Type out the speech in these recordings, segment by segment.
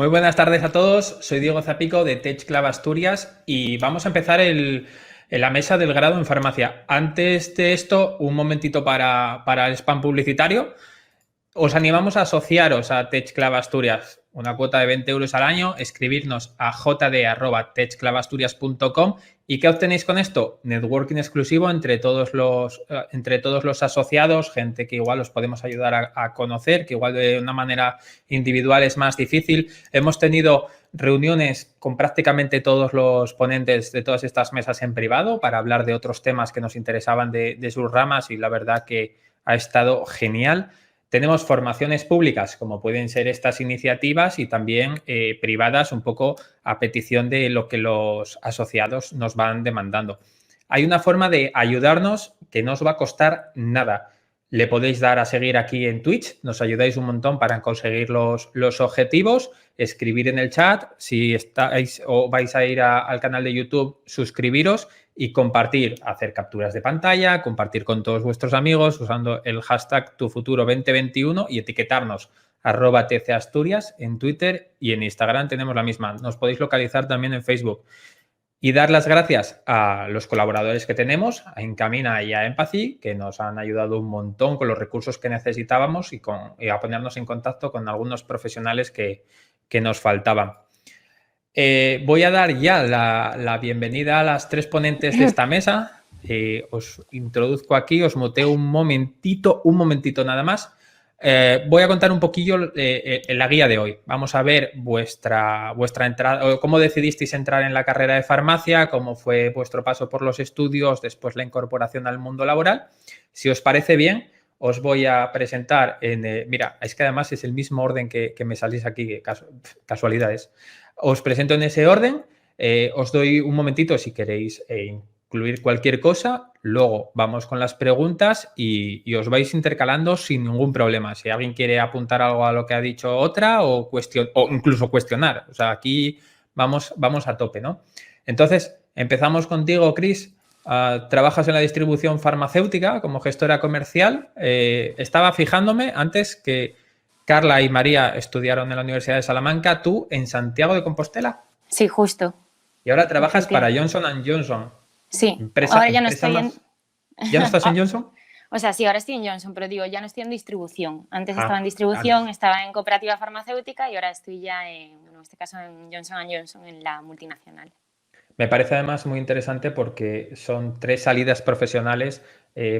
Muy buenas tardes a todos. Soy Diego Zapico de TechClub Asturias y vamos a empezar en la mesa del grado en farmacia. Antes de esto, un momentito para el spam publicitario. Os animamos a asociaros a TechClub Asturias, una cuota de 20 euros al año, escribirnos a jd@techclubasturias.com. ¿Y qué obtenéis con esto? Networking exclusivo entre todos los asociados, gente que igual os podemos ayudar a conocer, que igual de una manera individual es más difícil. Hemos tenido reuniones con prácticamente todos los ponentes de todas estas mesas en privado para hablar de otros temas que nos interesaban de sus ramas y la verdad que ha estado genial. Tenemos formaciones públicas, como pueden ser estas iniciativas, y también privadas, un poco a petición de lo que los asociados nos van demandando. Hay una forma de ayudarnos que no os va a costar nada. Le podéis dar a seguir aquí en Twitch, nos ayudáis un montón para conseguir los objetivos, escribir en el chat, si estáis o vais a ir al canal de YouTube, suscribiros y compartir, hacer capturas de pantalla, compartir con todos vuestros amigos usando el hashtag TuFuturo2021 y etiquetarnos @tcasturias en Twitter y en Instagram tenemos la misma. Nos podéis localizar también en Facebook. Y dar las gracias a los colaboradores que tenemos, a Incamina y a Empathy, que nos han ayudado un montón con los recursos que necesitábamos y a ponernos en contacto con algunos profesionales que nos faltaban. Voy a dar ya la bienvenida a las tres ponentes de esta mesa. Os introduzco aquí, os muteo un momentito nada más. Voy a contar un poquillo la guía de hoy. Vamos a ver vuestra entrada, cómo decidisteis entrar en la carrera de farmacia, cómo fue vuestro paso por los estudios, después la incorporación al mundo laboral. Si os parece bien, os voy a presentar mira, es que además es el mismo orden que me salís aquí, casualidades. Os presento en ese orden, os doy un momentito si queréis incluir cualquier cosa, luego vamos con las preguntas y os vais intercalando sin ningún problema. Si alguien quiere apuntar algo a lo que ha dicho otra o incluso cuestionar, o sea, aquí vamos a tope, ¿no? Entonces, empezamos contigo, Cris. Trabajas en la distribución farmacéutica como gestora comercial. Estaba fijándome antes que Carla y María estudiaron en la Universidad de Salamanca, tú en Santiago de Compostela. Sí, justo. Y ahora trabajas para Johnson & Johnson. Sí, ahora ya no estoy ¿Ya no estás en Johnson? O sea, sí, ahora estoy en Johnson, pero digo, ya no estoy en distribución. Antes estaba en distribución, estaba en cooperativa farmacéutica y ahora estoy ya, en este caso, en Johnson & Johnson, en la multinacional. Me parece además muy interesante porque son tres salidas profesionales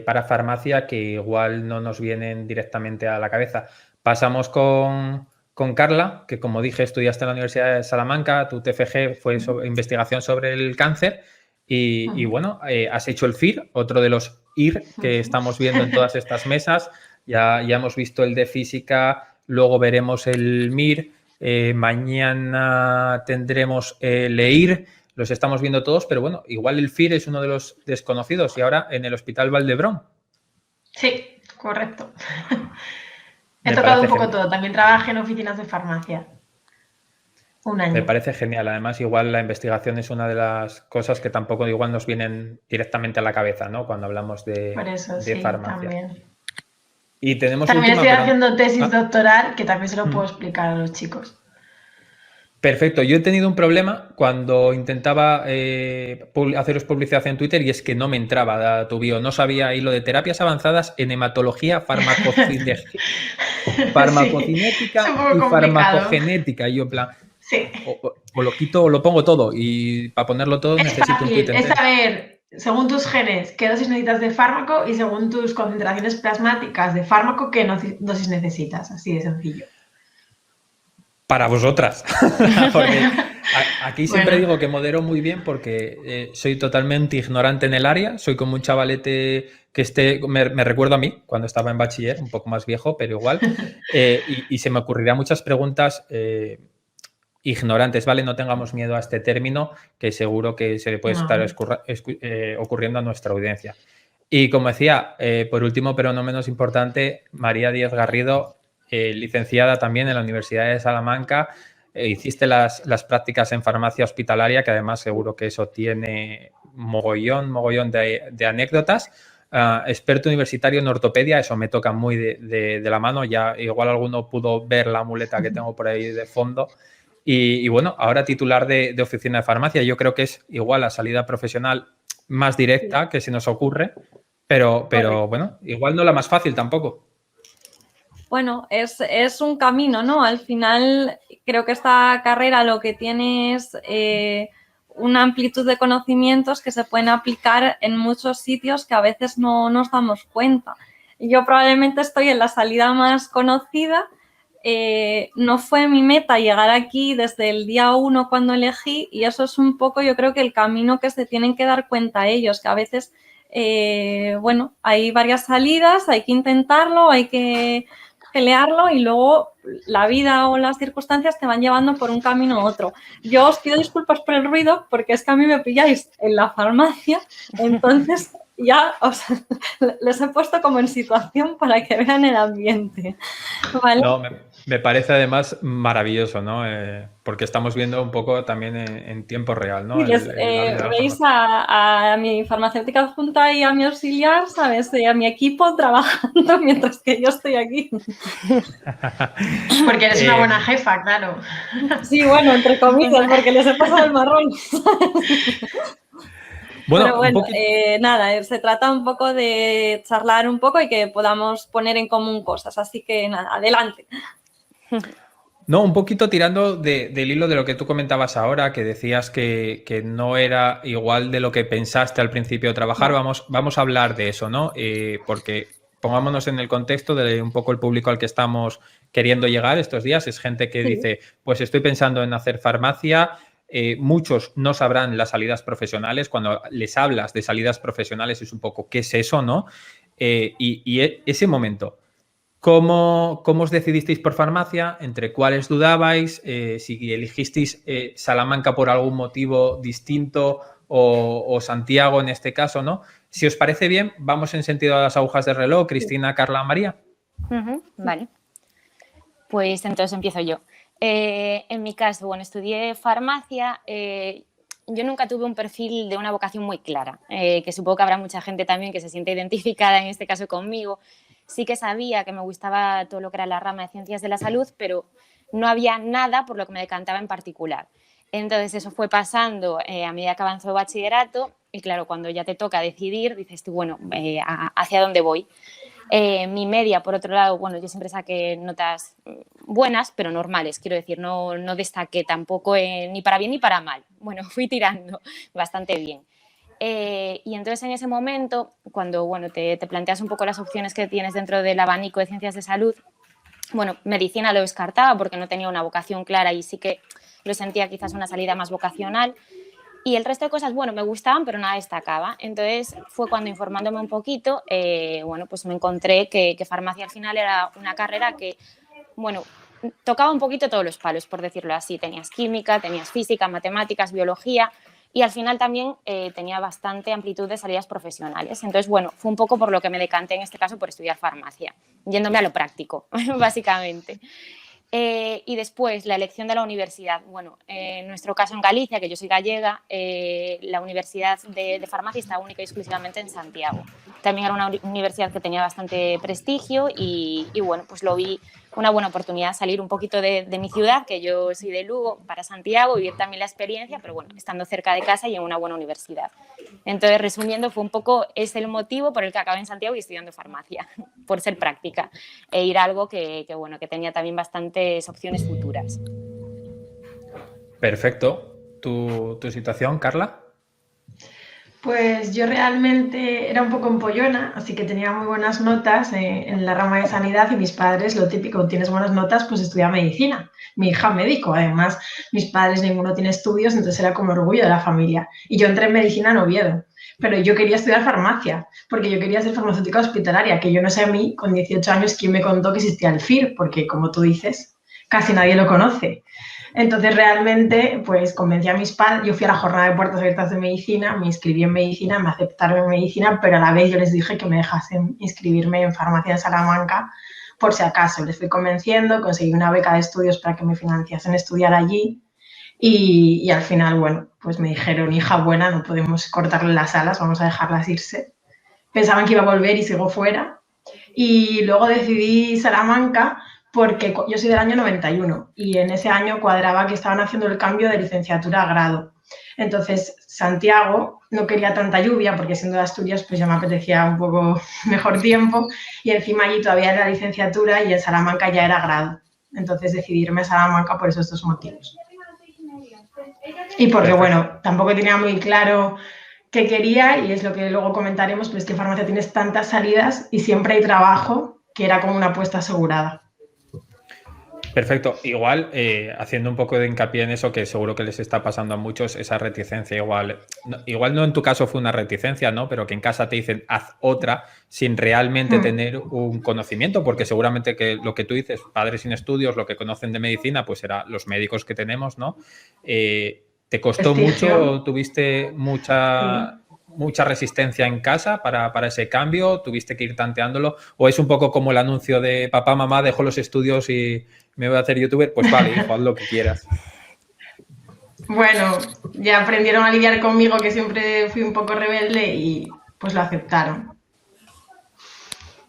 para farmacia que igual no nos vienen directamente a la cabeza. Pasamos con Carla, que como dije estudiaste en la Universidad de Salamanca, tu TFG fue investigación sobre el cáncer y bueno, has hecho el FIR, otro de los IR que estamos viendo en todas estas mesas. Ya hemos visto el de física, luego veremos el MIR, mañana tendremos el EIR. Los estamos viendo todos, pero bueno, igual el FIR es uno de los desconocidos y ahora en el Hospital Valdebrón. Sí, correcto. He tocado un poco todo. También trabajé en oficinas de farmacia. Un año. Me parece genial. Además, igual la investigación es una de las cosas que tampoco igual nos vienen directamente a la cabeza, ¿no? Cuando hablamos de farmacia. También. Y tenemos también estoy haciendo tesis doctoral, que también se lo puedo explicar a los chicos. Perfecto. Yo he tenido un problema cuando intentaba haceros publicidad en Twitter y es que no me entraba a tu bio. No sabía ahí lo de terapias avanzadas en hematología, farmacocinética y farmacogenética. Y yo en plan, o lo quito o lo pongo todo y para ponerlo todo necesito un Twitter. Es saber, según tus genes, qué dosis necesitas de fármaco y según tus concentraciones plasmáticas de fármaco, qué dosis necesitas. Así de sencillo. Para vosotras. Porque aquí siempre digo que modero muy bien porque soy totalmente ignorante en el área. Soy como un chavalete que me recuerdo a mí cuando estaba en bachiller, un poco más viejo, pero igual. Y se me ocurrirán muchas preguntas ignorantes, ¿vale? No tengamos miedo a este término que seguro que se le puede estar ocurriendo a nuestra audiencia. Y como decía, por último, pero no menos importante, María Díaz Garrido, licenciada también en la Universidad de Salamanca, hiciste las prácticas en farmacia hospitalaria, que además seguro que eso tiene mogollón de anécdotas. Experto universitario en ortopedia, eso me toca muy de la mano, ya igual alguno pudo ver la muleta que tengo por ahí de fondo. y bueno, ahora titular de oficina de farmacia. Yo creo que es igual la salida profesional más directa que se nos ocurre, pero bueno, igual no la más fácil tampoco. Bueno, es un camino, ¿no? Al final creo que esta carrera lo que tiene es una amplitud de conocimientos que se pueden aplicar en muchos sitios que a veces no nos damos cuenta. Yo probablemente estoy en la salida más conocida. No fue mi meta llegar aquí desde el día 1 cuando elegí, y eso es un poco, yo creo que el camino que se tienen que dar cuenta ellos, que a veces, bueno, hay varias salidas, hay que intentarlo, hay que pelearlo y luego la vida o las circunstancias te van llevando por un camino u otro. Yo os pido disculpas por el ruido porque es que a mí me pilláis en la farmacia, entonces ya les he puesto como en situación para que vean el ambiente. ¿Vale? No, me parece además maravilloso, ¿no? Porque estamos viendo un poco también en tiempo real, ¿no? Sí, veis a mi farmacéutica adjunta y a mi auxiliar, ¿sabes? Y a mi equipo trabajando mientras que yo estoy aquí. Porque eres una buena jefa, claro. Sí, bueno, entre comillas, porque les he pasado el marrón. Bueno, pero bueno, nada, se trata un poco de charlar un poco y que podamos poner en común cosas. Así que nada, adelante. No, un poquito tirando del hilo de lo que tú comentabas ahora, que decías que no era igual de lo que pensaste al principio de trabajar. No. Vamos a hablar de eso, ¿no? Porque pongámonos en el contexto de un poco el público al que estamos queriendo llegar estos días. Es gente que dice, pues estoy pensando en hacer farmacia. Muchos no sabrán las salidas profesionales. Cuando les hablas de salidas profesionales es un poco, ¿qué es eso, no? Y ese momento, ¿cómo os decidisteis por farmacia? ¿Entre cuáles dudabais? Si elegisteis Salamanca por algún motivo distinto o Santiago en este caso, ¿no? Si os parece bien, vamos en sentido a las agujas de reloj. Cristina, Carla, María. Vale. Pues entonces empiezo yo. En mi caso, bueno, estudié farmacia. Yo nunca tuve un perfil de una vocación muy clara, que supongo que habrá mucha gente también que se siente identificada en este caso conmigo. Sí que sabía que me gustaba todo lo que era la rama de ciencias de la salud, pero no había nada por lo que me decantaba en particular. Entonces eso fue pasando a medida que avanzó el bachillerato y claro, cuando ya te toca decidir, dices tú, bueno, ¿hacia dónde voy? Mi media, por otro lado, bueno, yo siempre saqué notas buenas, pero normales, quiero decir, no destaqué tampoco ni para bien ni para mal. Bueno, fui tirando bastante bien. Y entonces en ese momento, cuando bueno, te planteas un poco las opciones que tienes dentro del abanico de ciencias de salud, bueno, medicina lo descartaba porque no tenía una vocación clara y sí que lo sentía quizás una salida más vocacional. Y el resto de cosas, bueno, me gustaban, pero nada destacaba. Entonces fue cuando, informándome un poquito, bueno, pues me encontré que farmacia al final era una carrera que, bueno, tocaba un poquito todos los palos, por decirlo así. Tenías química, tenías física, matemáticas, biología y al final también tenía bastante amplitud de salidas profesionales. Entonces, bueno, fue un poco por lo que me decanté en este caso por estudiar farmacia, yéndome a lo práctico, básicamente. Y después, la elección de la universidad. Bueno, en nuestro caso en Galicia, que yo soy gallega, la universidad de farmacia está única y exclusivamente en Santiago. También era una universidad que tenía bastante prestigio y bueno, pues lo vi una buena oportunidad salir un poquito de mi ciudad, que yo soy de Lugo, para Santiago, vivir también la experiencia, pero bueno, estando cerca de casa y en una buena universidad. Entonces, resumiendo, fue un poco ese el motivo por el que acabé en Santiago y estudiando farmacia, por ser práctica e ir a algo que bueno, que tenía también bastantes opciones futuras. Perfecto. ¿Tu situación, Carla? Pues yo realmente era un poco empollona, así que tenía muy buenas notas en la rama de sanidad y mis padres, lo típico, tienes buenas notas, pues estudia medicina. Mi hija médico, además mis padres ninguno tiene estudios, entonces era como orgullo de la familia. Y yo entré en medicina en Oviedo, pero yo quería estudiar farmacia, porque yo quería ser farmacéutica hospitalaria, que yo no sé a mí, con 18 años, quién me contó que existía el FIR, porque como tú dices, casi nadie lo conoce. Entonces, realmente, pues convencí a mis padres, yo fui a la jornada de puertas abiertas de medicina, me inscribí en medicina, me aceptaron en medicina, pero a la vez yo les dije que me dejasen inscribirme en farmacia de Salamanca, por si acaso. Les fui convenciendo, conseguí una beca de estudios para que me financiasen estudiar allí y al final, bueno, pues me dijeron, hija buena, no podemos cortarle las alas, vamos a dejarlas irse. Pensaban que iba a volver y sigo fuera. Y luego decidí Salamanca porque yo soy del año 91 y en ese año cuadraba que estaban haciendo el cambio de licenciatura a grado. Entonces, Santiago no quería tanta lluvia porque siendo de Asturias pues ya me apetecía un poco mejor tiempo y encima allí todavía era licenciatura y en Salamanca ya era grado. Entonces decidí irme a Salamanca por esos dos motivos. Y porque, bueno, tampoco tenía muy claro qué quería y es lo que luego comentaremos, pero es que en farmacia tienes tantas salidas y siempre hay trabajo que era como una apuesta asegurada. Perfecto. Igual, haciendo un poco de hincapié en eso, que seguro que les está pasando a muchos, esa reticencia igual no en tu caso fue una reticencia, ¿no? Pero que en casa te dicen, haz otra, sin realmente tener un conocimiento, porque seguramente que lo que tú dices, padres sin estudios, lo que conocen de medicina, pues era los médicos que tenemos, ¿no? ¿Te costó mucho? ¿Tuviste mucha resistencia en casa para ese cambio? ¿Tuviste que ir tanteándolo? ¿O es un poco como el anuncio de papá, mamá, dejo los estudios y me voy a hacer youtuber? Pues vale, hijo, haz lo que quieras. Bueno, ya aprendieron a lidiar conmigo, que siempre fui un poco rebelde y pues lo aceptaron.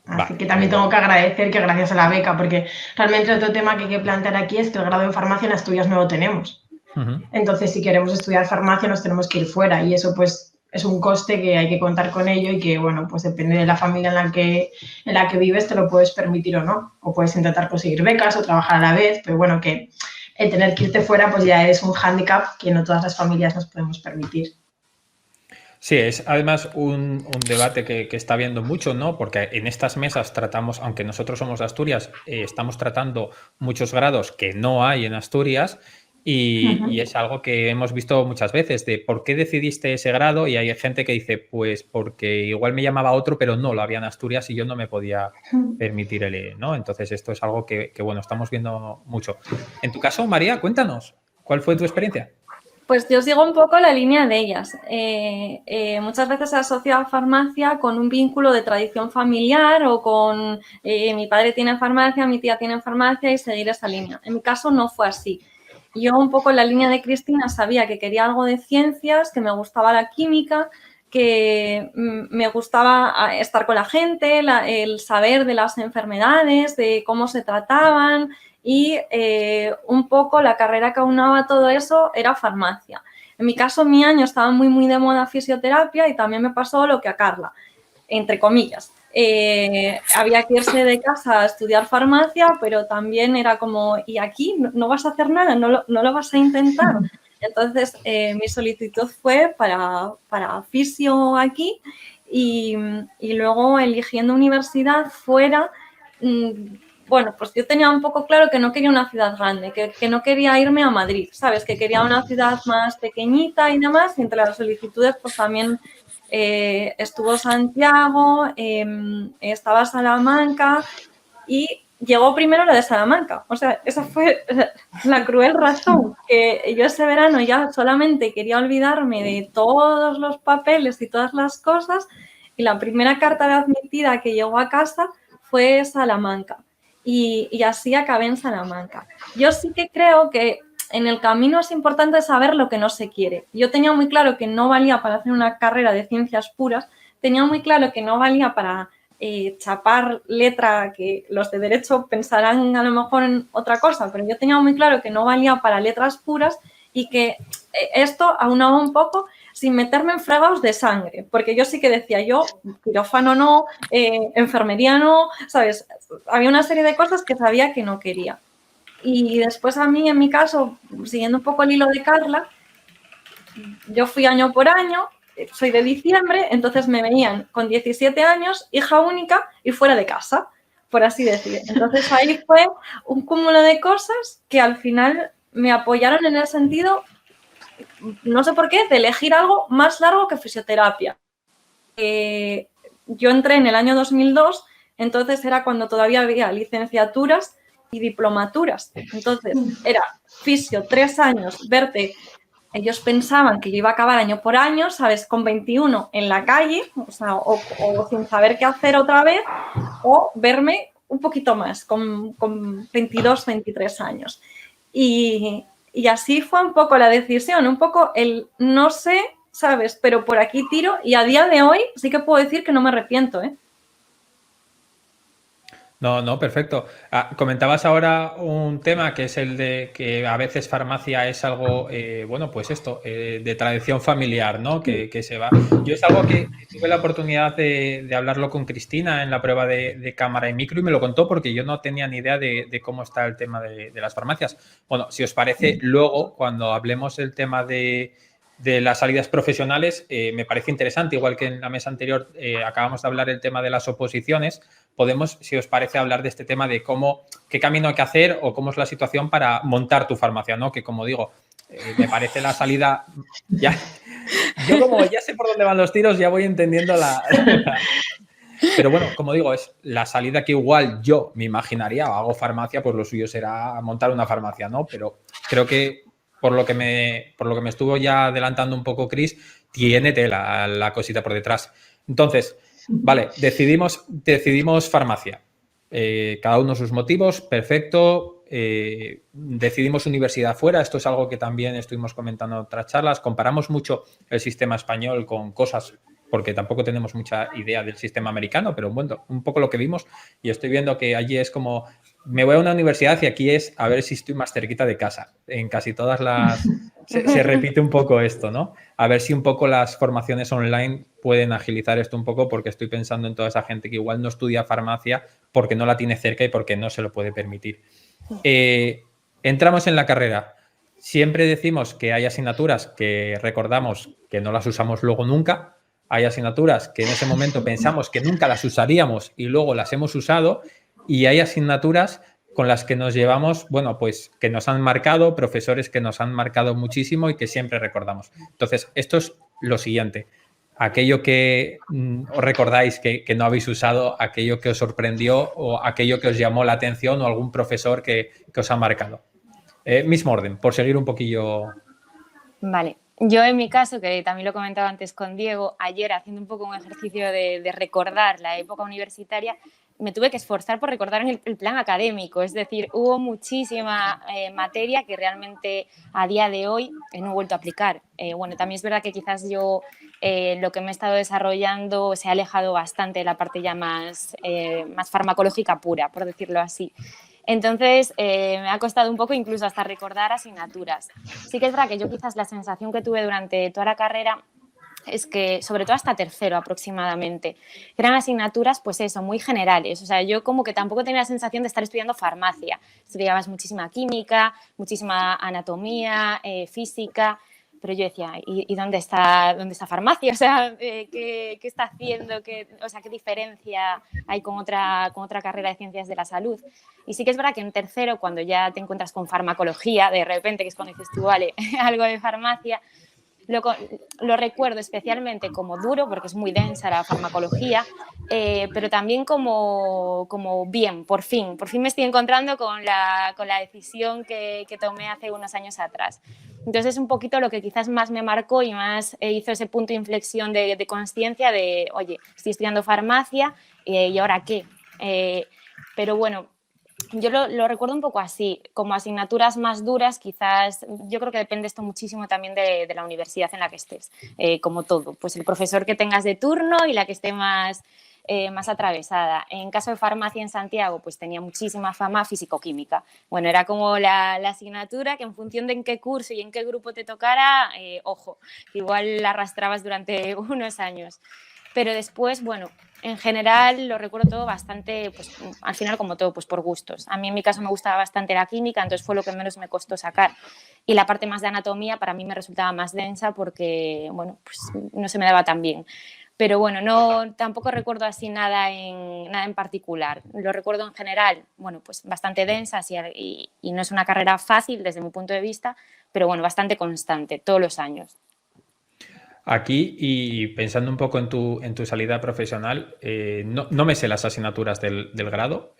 Así que también tengo que agradecer que gracias a la beca, porque realmente otro tema que hay que plantear aquí es que el grado en farmacia en Asturias no lo tenemos. Entonces, si queremos estudiar farmacia nos tenemos que ir fuera y eso pues es un coste que hay que contar con ello y que, bueno, pues depende de la familia en la que vives, te lo puedes permitir o no. O puedes intentar conseguir becas o trabajar a la vez, pero bueno, que el tener que irte fuera pues ya es un hándicap que no todas las familias nos podemos permitir. Sí, es además un debate que está habiendo mucho, ¿no? Porque en estas mesas tratamos, aunque nosotros somos de Asturias, estamos tratando muchos grados que no hay en Asturias y es algo que hemos visto muchas veces de por qué decidiste ese grado y hay gente que dice, pues porque igual me llamaba otro, pero no lo había en Asturias y yo no me podía permitir ¿no? Entonces esto es algo que, bueno, estamos viendo mucho. En tu caso, María, cuéntanos, ¿cuál fue tu experiencia? Pues yo sigo un poco la línea de ellas. Muchas veces se asocia a farmacia con un vínculo de tradición familiar o con mi padre tiene farmacia, mi tía tiene farmacia y seguir esa línea. En mi caso no fue así. Yo un poco en la línea de Cristina sabía que quería algo de ciencias, que me gustaba la química, que me gustaba estar con la gente, el saber de las enfermedades, de cómo se trataban, y un poco la carrera que aunaba todo eso era farmacia. En mi caso, mi año estaba muy de moda fisioterapia y también me pasó lo que a Carla, entre comillas. Había que irse de casa a estudiar farmacia, pero también era como, ¿y aquí no vas a hacer nada? ¿No lo vas a intentar? Entonces, mi solicitud fue para fisio aquí y luego eligiendo universidad fuera. Bueno, pues yo tenía un poco claro que no quería una ciudad grande, que no quería irme a Madrid, ¿sabes? Que quería una ciudad más pequeñita y demás. Y entre las solicitudes, pues también estuvo Santiago, estaba Salamanca y llegó primero la de Salamanca. O sea, esa fue la cruel razón, que yo ese verano ya solamente quería olvidarme de todos los papeles y todas las cosas y la primera carta de admitida que llegó a casa fue Salamanca. Y así acabé en Salamanca. Yo sí que creo que en el camino es importante saber lo que no se quiere. Yo tenía muy claro que no valía para hacer una carrera de ciencias puras, tenía muy claro que no valía para chapar letra, que los de derecho pensarán a lo mejor en otra cosa, pero yo tenía muy claro que no valía para letras puras y que esto aunaba un poco sin meterme en fregados de sangre, porque yo sí que decía, yo, quirófano no, enfermería no, ¿sabes? Había una serie de cosas que sabía que no quería. Y después a mí, en mi caso, siguiendo un poco el hilo de Carla, yo fui año por año, soy de diciembre, entonces me veían con 17 años, hija única y fuera de casa, por así decir. Entonces ahí fue un cúmulo de cosas que al final me apoyaron en el sentido, no sé por qué, de elegir algo más largo que fisioterapia. Yo entré en el año 2002, entonces era cuando todavía había licenciaturas y diplomaturas. Entonces era fisio, 3 años, verte. Ellos pensaban que yo iba a acabar año por año, ¿sabes? Con 21 en la calle, o sea, o sin saber qué hacer otra vez, o verme un poquito más, con 22, 23 años. Y así fue un poco la decisión, un poco el no sé, ¿sabes? Pero por aquí tiro y a día de hoy sí que puedo decir que no me arrepiento, ¿eh? No, perfecto. Comentabas ahora un tema que es el de que a veces farmacia es algo, bueno, pues esto, de tradición familiar, ¿no? Que se va. Yo es algo que tuve la oportunidad de hablarlo con Cristina en la prueba de cámara y micro y me lo contó porque yo no tenía ni idea de cómo está el tema de las farmacias. Bueno, si os parece, luego, cuando hablemos del tema de las salidas profesionales, me parece interesante, igual que en la mesa anterior acabamos de hablar del tema de las oposiciones, podemos, si os parece, hablar de este tema de qué camino hay que hacer o cómo es la situación para montar tu farmacia, ¿no? Que como digo, me parece la salida, yo como ya sé por dónde van los tiros, ya voy entendiendo pero bueno, como digo, es la salida que igual yo me imaginaría, o hago farmacia, pues lo suyo será montar una farmacia, ¿no? Pero creo que por lo que me estuvo ya adelantando un poco Chris, tiene tela la cosita por detrás. Entonces, vale, decidimos farmacia. Cada uno sus motivos, perfecto. Decidimos universidad fuera. Esto es algo que también estuvimos comentando en otras charlas. Comparamos mucho el sistema español con cosas, porque tampoco tenemos mucha idea del sistema americano, pero bueno, un poco lo que vimos. Y estoy viendo que allí es como, me voy a una universidad y aquí es a ver si estoy más cerquita de casa. En casi todas las... Se repite un poco esto, ¿no? A ver si un poco las formaciones online pueden agilizar esto un poco, porque estoy pensando en toda esa gente que igual no estudia farmacia porque no la tiene cerca y porque no se lo puede permitir. Entramos en la carrera. Siempre decimos que hay asignaturas que recordamos que no las usamos luego nunca. Hay asignaturas que en ese momento pensamos que nunca las usaríamos y luego las hemos usado. Y hay asignaturas con las que nos llevamos, bueno, pues que nos han marcado, profesores que nos han marcado muchísimo y que siempre recordamos. Entonces, esto es lo siguiente. Aquello que os recordáis que no habéis usado, aquello que os sorprendió o aquello que os llamó la atención o algún profesor que os ha marcado. Mismo orden, por seguir un poquillo. Vale. Yo en mi caso, que también lo comentaba antes con Diego, ayer haciendo un poco un ejercicio de recordar la época universitaria, me tuve que esforzar por recordar en el plan académico, es decir, hubo muchísima materia que realmente a día de hoy no he vuelto a aplicar. Bueno, también es verdad que quizás yo lo que me he estado desarrollando se ha alejado bastante de la parte ya más farmacológica pura, por decirlo así. Entonces, me ha costado un poco incluso hasta recordar asignaturas. Sí que es verdad que yo quizás la sensación que tuve durante toda la carrera es que, sobre todo hasta tercero aproximadamente, eran asignaturas, pues eso, muy generales. O sea, yo como que tampoco tenía la sensación de estar estudiando farmacia. Estudiabas muchísima química, muchísima anatomía, física, pero yo decía, ¿y dónde está farmacia? O sea, ¿qué está haciendo? ¿Qué diferencia hay con otra carrera de ciencias de la salud? Y sí que es verdad que en tercero, cuando ya te encuentras con farmacología, de repente, que es cuando dices tú, vale, algo de farmacia, lo recuerdo especialmente como duro, porque es muy densa la farmacología, pero también como bien, por fin me estoy encontrando con la decisión que tomé hace unos años atrás. Entonces es un poquito lo que quizás más me marcó y más hizo ese punto de inflexión de consciencia de, oye, estoy estudiando farmacia y ¿ahora qué? Pero bueno, yo lo recuerdo un poco así, como asignaturas más duras, quizás, yo creo que depende esto muchísimo también de la universidad en la que estés, como todo, pues el profesor que tengas de turno y la que esté más atravesada. En caso de farmacia en Santiago, pues tenía muchísima fama físico-química. Bueno, era como la asignatura que en función de en qué curso y en qué grupo te tocara, ojo, igual la arrastrabas durante unos años. Pero después, bueno, en general lo recuerdo todo bastante, pues al final como todo, pues por gustos. A mí en mi caso me gustaba bastante la química, entonces fue lo que menos me costó sacar. Y la parte más de anatomía para mí me resultaba más densa porque, bueno, pues no se me daba tan bien. Pero bueno, tampoco recuerdo así nada en particular. Lo recuerdo en general, bueno, pues bastante densa y no es una carrera fácil desde mi punto de vista, pero bueno, bastante constante, todos los años. Aquí, y pensando un poco en tu salida profesional, no me sé las asignaturas del grado.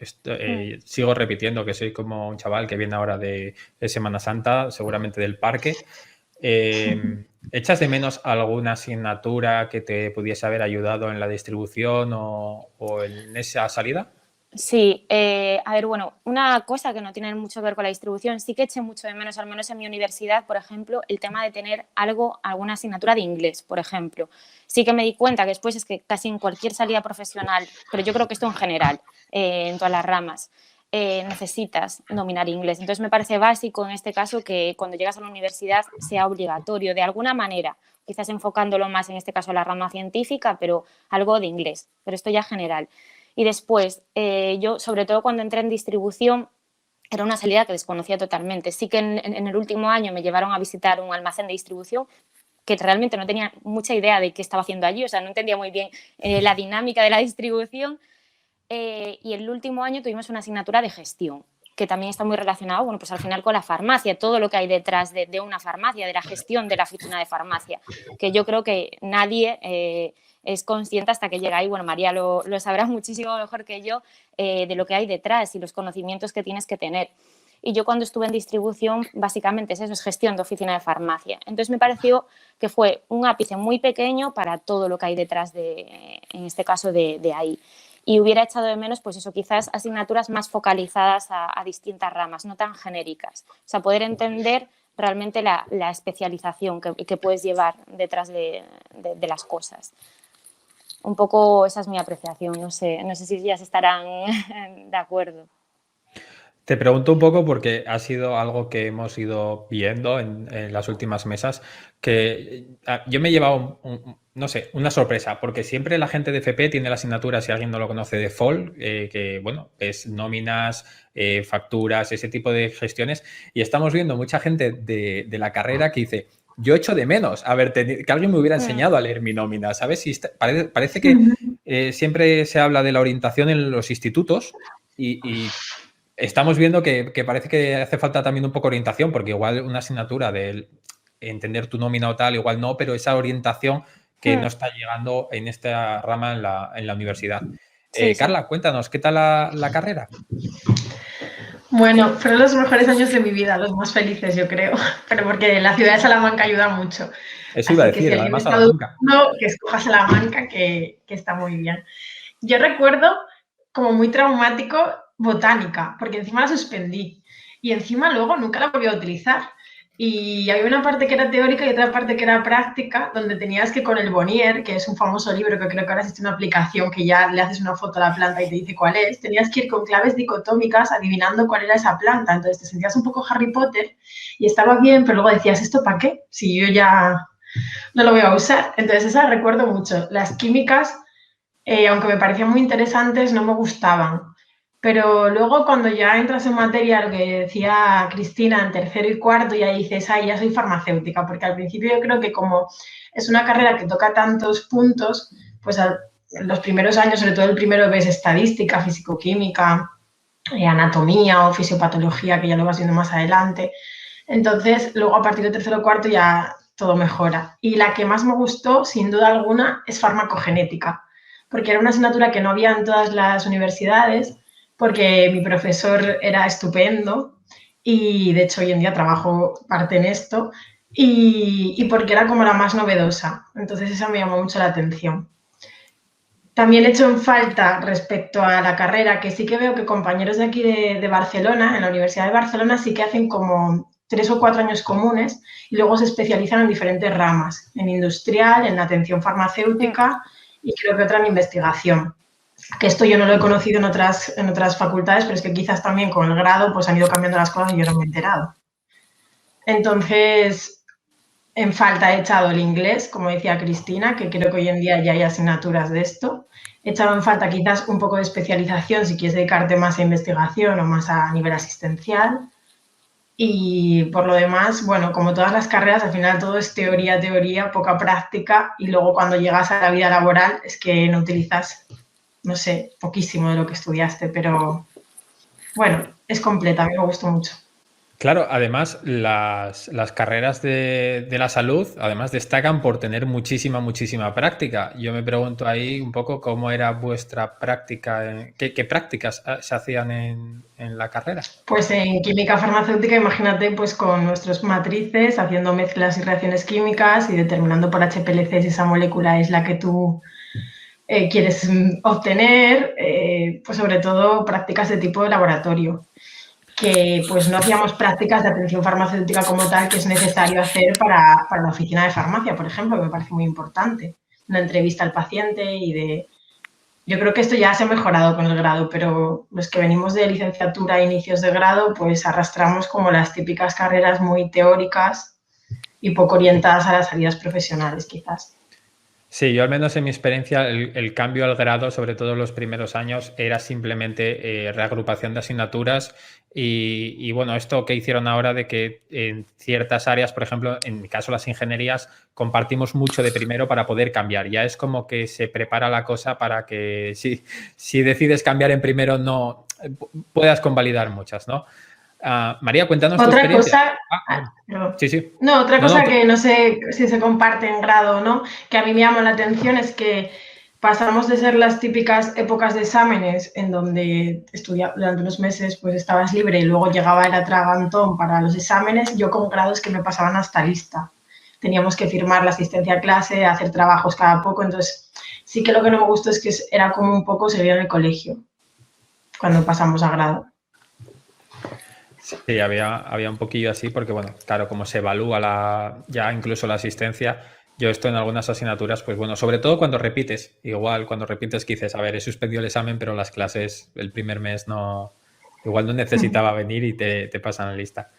Sigo repitiendo que soy como un chaval que viene ahora de Semana Santa, seguramente del parque. ¿Echas de menos alguna asignatura que te pudiese haber ayudado en la distribución o en esa salida? Sí, a ver, bueno, una cosa que no tiene mucho que ver con la distribución, sí que eché mucho de menos, al menos en mi universidad, por ejemplo, el tema de tener alguna asignatura de inglés, por ejemplo. Sí que me di cuenta que después es que casi en cualquier salida profesional, pero yo creo que esto en general, en todas las ramas, necesitas dominar inglés. Entonces me parece básico en este caso que cuando llegas a la universidad sea obligatorio, de alguna manera, quizás enfocándolo más en este caso a la rama científica, pero algo de inglés, pero esto ya general. Y después, yo, sobre todo cuando entré en distribución, era una salida que desconocía totalmente. Sí que en el último año me llevaron a visitar un almacén de distribución que realmente no tenía mucha idea de qué estaba haciendo allí, o sea, no entendía muy bien la dinámica de la distribución. Y el último año tuvimos una asignatura de gestión, que también está muy relacionado, bueno, pues al final con la farmacia, todo lo que hay detrás de una farmacia, de la gestión de la oficina de farmacia, que yo creo que nadie es consciente hasta que llega ahí. Bueno, María lo sabrá muchísimo mejor que yo, de lo que hay detrás y los conocimientos que tienes que tener. Y yo cuando estuve en distribución, básicamente es eso, es gestión de oficina de farmacia. Entonces me pareció que fue un ápice muy pequeño para todo lo que hay detrás en este caso, de ahí. Y hubiera echado de menos, pues eso, quizás asignaturas más focalizadas a distintas ramas, no tan genéricas. O sea, poder entender realmente la especialización que puedes llevar detrás de las cosas. Un poco esa es mi apreciación, no sé si ya se estarán de acuerdo. Te pregunto un poco porque ha sido algo que hemos ido viendo en las últimas mesas, que yo me he llevado, no sé, una sorpresa, porque siempre la gente de FP tiene la asignatura, si alguien no lo conoce, de FOL, que bueno, es nóminas, facturas, ese tipo de gestiones, y estamos viendo mucha gente de la carrera que dice, yo echo de menos que alguien me hubiera enseñado a leer mi nómina, ¿sabes? Y parece que siempre se habla de la orientación en los institutos y estamos viendo que parece que hace falta también un poco de orientación, porque igual una asignatura de entender tu nómina o tal, igual no, pero esa orientación que no está llegando en esta rama en la universidad. Sí, Carla, cuéntanos, ¿qué tal la carrera? Bueno, fueron los mejores años de mi vida, los más felices, yo creo, pero porque la ciudad de Salamanca ayuda mucho. Eso iba a Así que decir, si alguien además está Salamanca. dudando, que escoja Salamanca, que está muy bien. Yo recuerdo como muy traumático botánica, porque encima la suspendí y encima luego nunca la volví a utilizar. Y había una parte que era teórica y otra parte que era práctica, donde tenías que con el Bonnier, que es un famoso libro que creo que ahora existe una aplicación que ya le haces una foto a la planta y te dice cuál es, tenías que ir con claves dicotómicas adivinando cuál era esa planta. Entonces te sentías un poco Harry Potter y estaba bien, pero luego decías, ¿esto para qué? Si yo ya no lo voy a usar. Entonces esa recuerdo mucho. Las químicas, aunque me parecían muy interesantes, no me gustaban. Pero luego cuando ya entras en materia, lo que decía Cristina, en tercero y cuarto, ya dices, ay, ya soy farmacéutica, porque al principio yo creo que como es una carrera que toca tantos puntos, pues en los primeros años, sobre todo el primero, ves estadística, fisicoquímica, anatomía o fisiopatología, que ya lo vas viendo más adelante. Entonces, luego a partir del tercero o cuarto ya todo mejora. Y la que más me gustó, sin duda alguna, es farmacogenética, porque era una asignatura que no había en todas las universidades, porque mi profesor era estupendo y de hecho hoy en día trabajo parte en esto y porque era como la más novedosa. Entonces esa me llamó mucho la atención. También he hecho en falta respecto a la carrera, que sí que veo que compañeros de aquí de Barcelona, en la Universidad de Barcelona, sí que hacen como 3 o 4 años comunes y luego se especializan en diferentes ramas, en industrial, en atención farmacéutica y creo que otra en investigación. Que esto yo no lo he conocido en otras facultades, pero es que quizás también con el grado pues han ido cambiando las cosas y yo no me he enterado. Entonces, en falta he echado el inglés, como decía Cristina, que creo que hoy en día ya hay asignaturas de esto. He echado en falta quizás un poco de especialización si quieres dedicarte más a investigación o más a nivel asistencial. Y por lo demás, bueno, como todas las carreras, al final todo es teoría, teoría, poca práctica y luego cuando llegas a la vida laboral es que no utilizas, no sé, poquísimo de lo que estudiaste, pero bueno, es completa, a mí me gustó mucho. Claro, además las carreras de la salud, además destacan por tener muchísima práctica. Yo me pregunto ahí un poco cómo era vuestra práctica, qué prácticas se hacían en la carrera. Pues en química farmacéutica, imagínate, pues con nuestras matrices, haciendo mezclas y reacciones químicas y determinando por HPLC si esa molécula es la que tú quieres obtener, pues sobre todo prácticas de tipo de laboratorio, que pues no hacíamos prácticas de atención farmacéutica como tal, que es necesario hacer para la oficina de farmacia, por ejemplo, que me parece muy importante. Una entrevista al paciente y de... Yo creo que esto ya se ha mejorado con el grado, pero los que venimos de licenciatura a inicios de grado, pues arrastramos como las típicas carreras muy teóricas y poco orientadas a las salidas profesionales, quizás. Sí, yo al menos en mi experiencia el cambio al grado, sobre todo en los primeros años, era simplemente reagrupación de asignaturas y bueno, esto que hicieron ahora de que en ciertas áreas, por ejemplo, en mi caso las ingenierías, compartimos mucho de primero para poder cambiar. Ya es como que se prepara la cosa para que si decides cambiar en primero no puedas convalidar muchas, ¿no? María, cuéntanos tu experiencia. Sí. No, otra cosa que no sé si se comparte en grado o no, que a mí me llamó la atención es que pasamos de ser las típicas épocas de exámenes en donde durante unos meses pues estabas libre y luego llegaba el atragantón para los exámenes, yo con grados que me pasaban hasta lista. Teníamos que firmar la asistencia a clase, hacer trabajos cada poco, entonces sí que lo que no me gustó es que era como un poco seguir en el colegio cuando pasamos a grado. Sí, había un poquillo así porque, bueno, claro, como se evalúa ya incluso la asistencia, yo esto en algunas asignaturas, pues bueno, sobre todo cuando repites, igual cuando repites que dices, a ver, he suspendido el examen, pero las clases el primer mes igual no necesitaba venir y te pasan la lista.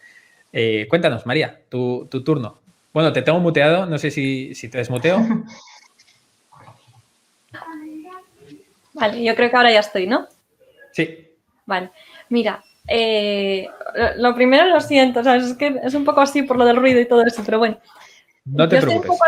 Cuéntanos, María, tu turno. Bueno, te tengo muteado, no sé si te desmuteo. Vale, yo creo que ahora ya estoy, ¿no? Sí. Vale, mira, lo primero lo siento, ¿sabes? Es que es un poco así por lo del ruido y todo eso, pero bueno. No te preocupes.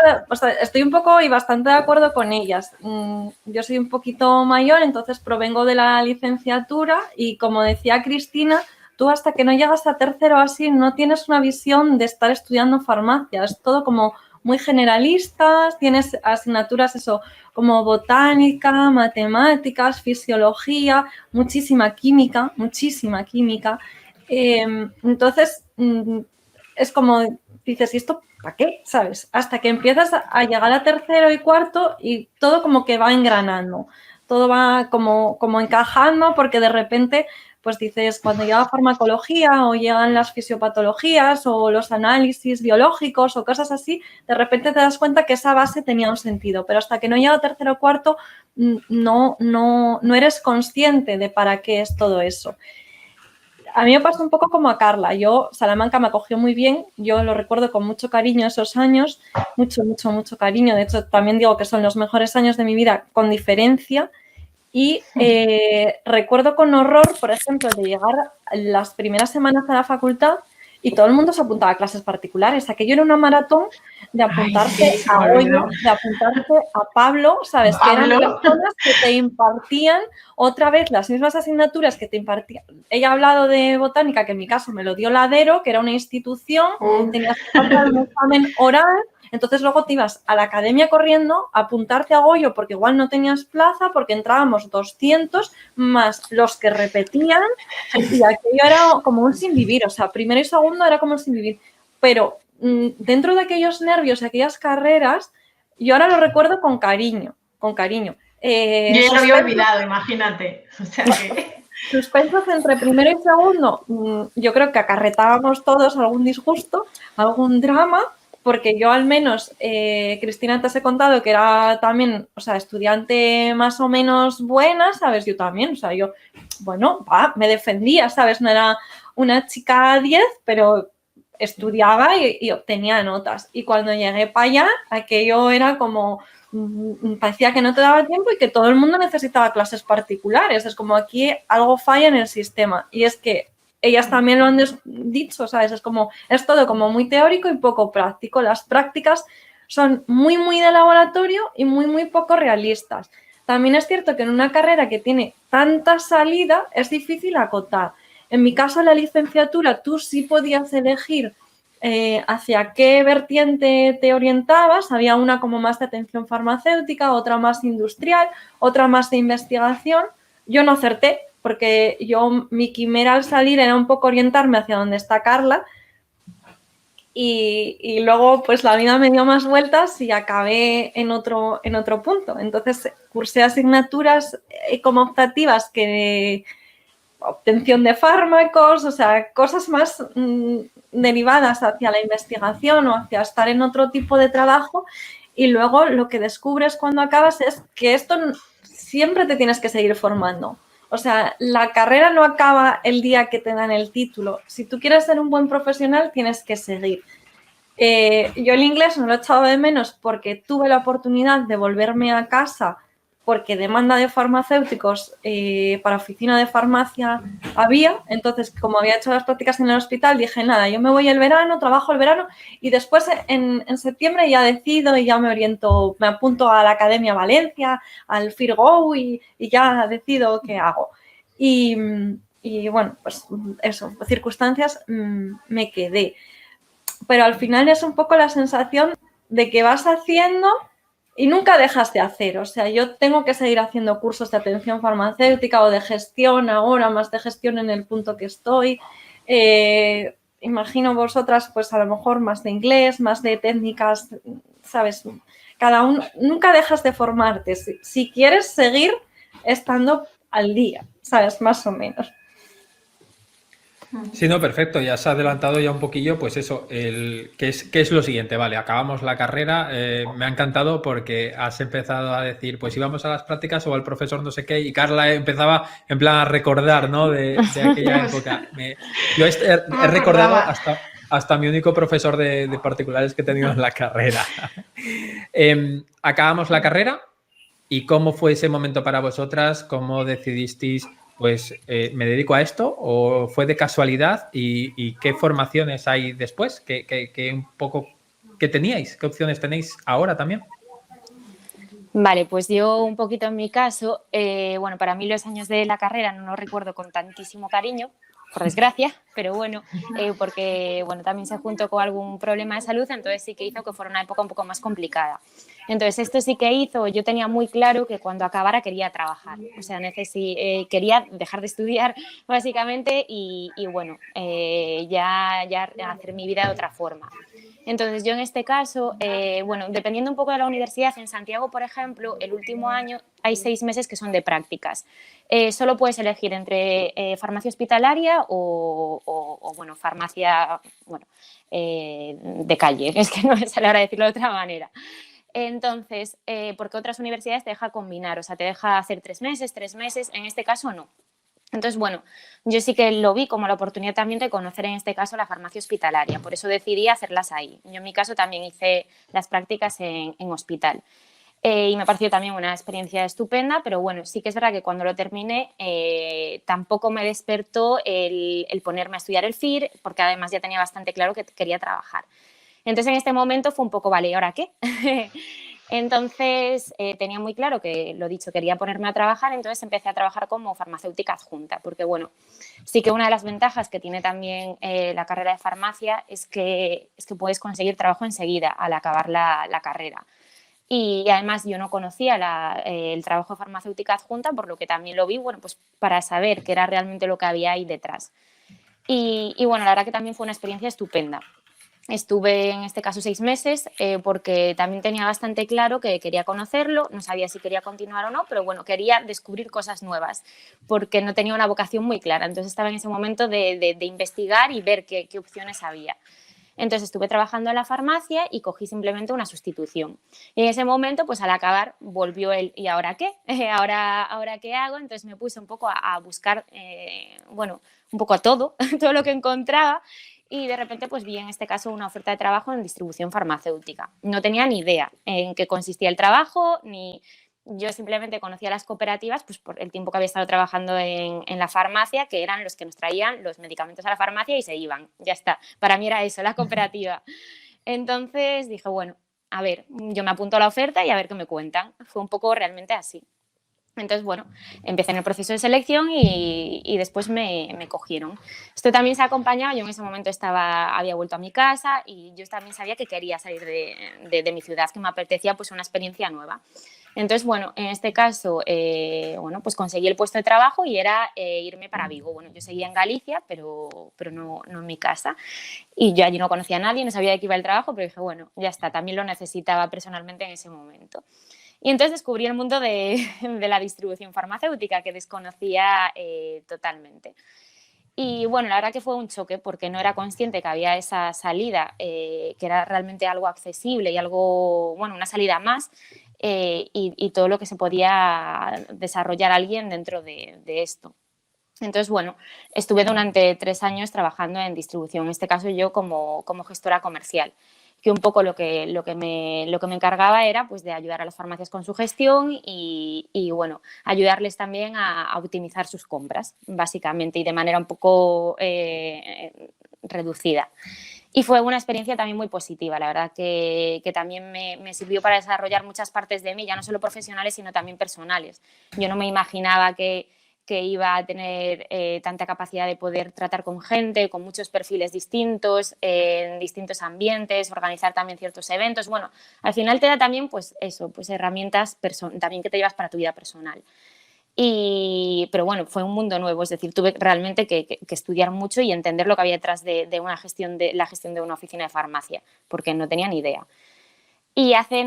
Estoy un poco y bastante de acuerdo con ellas. Yo soy un poquito mayor, entonces provengo de la licenciatura y como decía Cristina, tú hasta que no llegas a tercero así no tienes una visión de estar estudiando farmacia. Es todo como muy generalistas, tienes asignaturas eso como botánica, matemáticas, fisiología, muchísima química. Entonces, es como dices, ¿y esto para qué? ¿Sabes? Hasta que empiezas a llegar a tercero y cuarto y todo como que va engranando, todo va como encajando porque de repente, pues dices, cuando llega farmacología o llegan las fisiopatologías o los análisis biológicos o cosas así, de repente te das cuenta que esa base tenía un sentido, pero hasta que no llega a tercero o cuarto no eres consciente de para qué es todo eso. A mí me pasa un poco como a Carla. Salamanca me acogió muy bien. Yo lo recuerdo con mucho cariño esos años. Mucho cariño. De hecho, también digo que son los mejores años de mi vida con diferencia. Y recuerdo con horror, por ejemplo, de llegar las primeras semanas a la facultad y todo el mundo se apuntaba a clases particulares. Aquello era una maratón de apuntarse a Goyo, de apuntarse a Pablo, ¿sabes? Que eran personas que te impartían otra vez las mismas asignaturas que te impartían. Ella ha hablado de botánica, que en mi caso me lo dio Ladero, que era una institución, tenías que pasar un examen oral. Entonces luego te ibas a la academia corriendo a apuntarte a Goyo porque igual no tenías plaza, porque entrábamos 200 más los que repetían y aquello era como un sin vivir, o sea, primero y segundo era como un sin vivir. Pero dentro de aquellos nervios y aquellas carreras, yo ahora lo recuerdo con cariño. Yo ya lo había olvidado, imagínate. O sea que... Suspensos entre primero y segundo, yo creo que acarretábamos todos algún disgusto, algún drama, porque yo al menos, Cristina, te has contado que era también, o sea, estudiante más o menos buena, ¿sabes? Yo también, o sea, yo, bueno, me defendía, ¿sabes? No era una chica 10, pero estudiaba y obtenía notas. Y cuando llegué para allá, aquello era como, parecía que no te daba tiempo y que todo el mundo necesitaba clases particulares. Es como aquí algo falla en el sistema. Y es que ellas también lo han dicho, ¿sabes? Es todo como muy teórico y poco práctico. Las prácticas son muy de laboratorio y muy poco realistas. También es cierto que en una carrera que tiene tanta salida es difícil acotar. En mi caso, en la licenciatura, tú sí podías elegir hacia qué vertiente te orientabas. Había una como más de atención farmacéutica, otra más industrial, otra más de investigación. Yo no acerté, porque mi quimera al salir era un poco orientarme hacia donde está Carla, y luego pues la vida me dio más vueltas y acabé en otro punto. Entonces cursé asignaturas como optativas que obtención de fármacos, o sea, cosas más derivadas hacia la investigación o hacia estar en otro tipo de trabajo, y luego lo que descubres cuando acabas es que esto siempre te tienes que seguir formando. O sea, la carrera no acaba el día que te dan el título. Si tú quieres ser un buen profesional, tienes que seguir. Yo el inglés no lo he echado de menos porque tuve la oportunidad de volverme a casa porque demanda de farmacéuticos para oficina de farmacia había. Entonces, como había hecho las prácticas en el hospital, dije, nada, yo me voy el verano, trabajo el verano y después en septiembre ya decido y ya me oriento, me apunto a la Academia Valencia, al FIRGO y ya decido qué hago. Y bueno, pues eso, por circunstancias me quedé. Pero al final es un poco la sensación de que vas haciendo y nunca dejas de hacer. O sea, yo tengo que seguir haciendo cursos de atención farmacéutica o de gestión ahora, más de gestión en el punto que estoy. Imagino vosotras, pues a lo mejor más de inglés, más de técnicas, ¿sabes? Cada uno, nunca dejas de formarte. Si quieres seguir estando al día, ¿sabes? Más o menos. Sí, no, perfecto. Ya se ha adelantado ya un poquillo, pues eso, ¿qué es lo siguiente? Vale, acabamos la carrera. Me ha encantado porque has empezado a decir, pues íbamos a las prácticas o al profesor no sé qué, y Carla empezaba en plan a recordar, ¿no? De aquella época. Yo he recordado hasta mi único profesor de particulares que he tenido en la carrera. Acabamos la carrera. ¿Y cómo fue ese momento para vosotras? ¿Cómo decidisteis, pues, me dedico a esto? ¿O fue de casualidad? ¿Y qué formaciones hay después? ¿Qué teníais? ¿Qué opciones tenéis ahora también? Vale, pues yo un poquito en mi caso, bueno, para mí los años de la carrera no los recuerdo con tantísimo cariño, por desgracia, pero bueno, porque bueno, también se juntó con algún problema de salud, entonces sí que hizo que fuera una época un poco más complicada. Entonces esto sí que hizo, yo tenía muy claro que cuando acabara quería trabajar, o sea, quería dejar de estudiar básicamente y bueno, ya hacer mi vida de otra forma. Entonces, yo en este caso, bueno, dependiendo un poco de la universidad, en Santiago, por ejemplo, el último año hay 6 meses que son de prácticas. Solo puedes elegir entre farmacia hospitalaria o bueno, farmacia, bueno, de calle. Es que no me sale ahora decirlo de otra manera. Entonces, porque otras universidades te dejan combinar, o sea, te deja hacer 3 meses, en este caso no. Entonces, bueno, yo sí que lo vi como la oportunidad también de conocer en este caso la farmacia hospitalaria, por eso decidí hacerlas ahí. Yo en mi caso también hice las prácticas en hospital y me pareció también una experiencia estupenda, pero bueno, sí que es verdad que cuando lo terminé tampoco me despertó el ponerme a estudiar el FIR, porque además ya tenía bastante claro que quería trabajar. Entonces en este momento fue un poco, vale, ¿y ahora qué? Entonces tenía muy claro que, lo dicho, quería ponerme a trabajar, entonces empecé a trabajar como farmacéutica adjunta, porque bueno, sí que una de las ventajas que tiene también la carrera de farmacia es que puedes conseguir trabajo enseguida al acabar la carrera. Y además yo no conocía el trabajo de farmacéutica adjunta, por lo que también lo vi, bueno, pues para saber qué era realmente lo que había ahí detrás. Y bueno, la verdad que también fue una experiencia estupenda. Estuve en este caso 6 meses porque también tenía bastante claro que quería conocerlo, no sabía si quería continuar o no, pero bueno, quería descubrir cosas nuevas porque no tenía una vocación muy clara. Entonces estaba en ese momento de investigar y ver qué opciones había. Entonces estuve trabajando en la farmacia y cogí simplemente una sustitución. Y en ese momento, pues al acabar, volvió el ¿y ahora qué? ¿Ahora qué hago? Entonces me puse un poco a buscar, bueno, un poco a todo lo que encontraba. Y de repente pues vi en este caso una oferta de trabajo en distribución farmacéutica. No tenía ni idea en qué consistía el trabajo, ni yo simplemente conocía las cooperativas pues por el tiempo que había estado trabajando en la farmacia, que eran los que nos traían los medicamentos a la farmacia y se iban. Ya está, para mí era eso, la cooperativa. Entonces dije, bueno, a ver, yo me apunto a la oferta y a ver qué me cuentan. Fue un poco realmente así. Entonces, bueno, empecé en el proceso de selección y después me cogieron. Esto también se ha acompañado, yo en ese momento había vuelto a mi casa y yo también sabía que quería salir de mi ciudad, que me apetecía pues una experiencia nueva. Entonces, bueno, en este caso, bueno, pues conseguí el puesto de trabajo y era irme para Vigo. Bueno, yo seguía en Galicia, pero no en mi casa. Y yo allí no conocía a nadie, no sabía de qué iba el trabajo, pero dije, bueno, ya está, también lo necesitaba personalmente en ese momento. Y entonces descubrí el mundo de la distribución farmacéutica, que desconocía totalmente. Y bueno, la verdad que fue un choque porque no era consciente que había esa salida, que era realmente algo accesible y algo, bueno, una salida más, y todo lo que se podía desarrollar alguien dentro de esto. Entonces, bueno, estuve durante 3 años trabajando en distribución, en este caso yo como gestora comercial, que un poco lo que me encargaba era pues de ayudar a las farmacias con su gestión y bueno, ayudarles también a optimizar sus compras, básicamente, y de manera un poco reducida. Y fue una experiencia también muy positiva, la verdad que también me sirvió para desarrollar muchas partes de mí, ya no solo profesionales, sino también personales. Yo no me imaginaba que iba a tener tanta capacidad de poder tratar con gente, con muchos perfiles distintos, en distintos ambientes, organizar también ciertos eventos. Bueno, al final te da también pues eso, pues herramientas también que te llevas para tu vida personal. Pero bueno, fue un mundo nuevo, es decir, tuve realmente que estudiar mucho y entender lo que había detrás de la gestión de una oficina de farmacia, porque no tenía ni idea. Y hace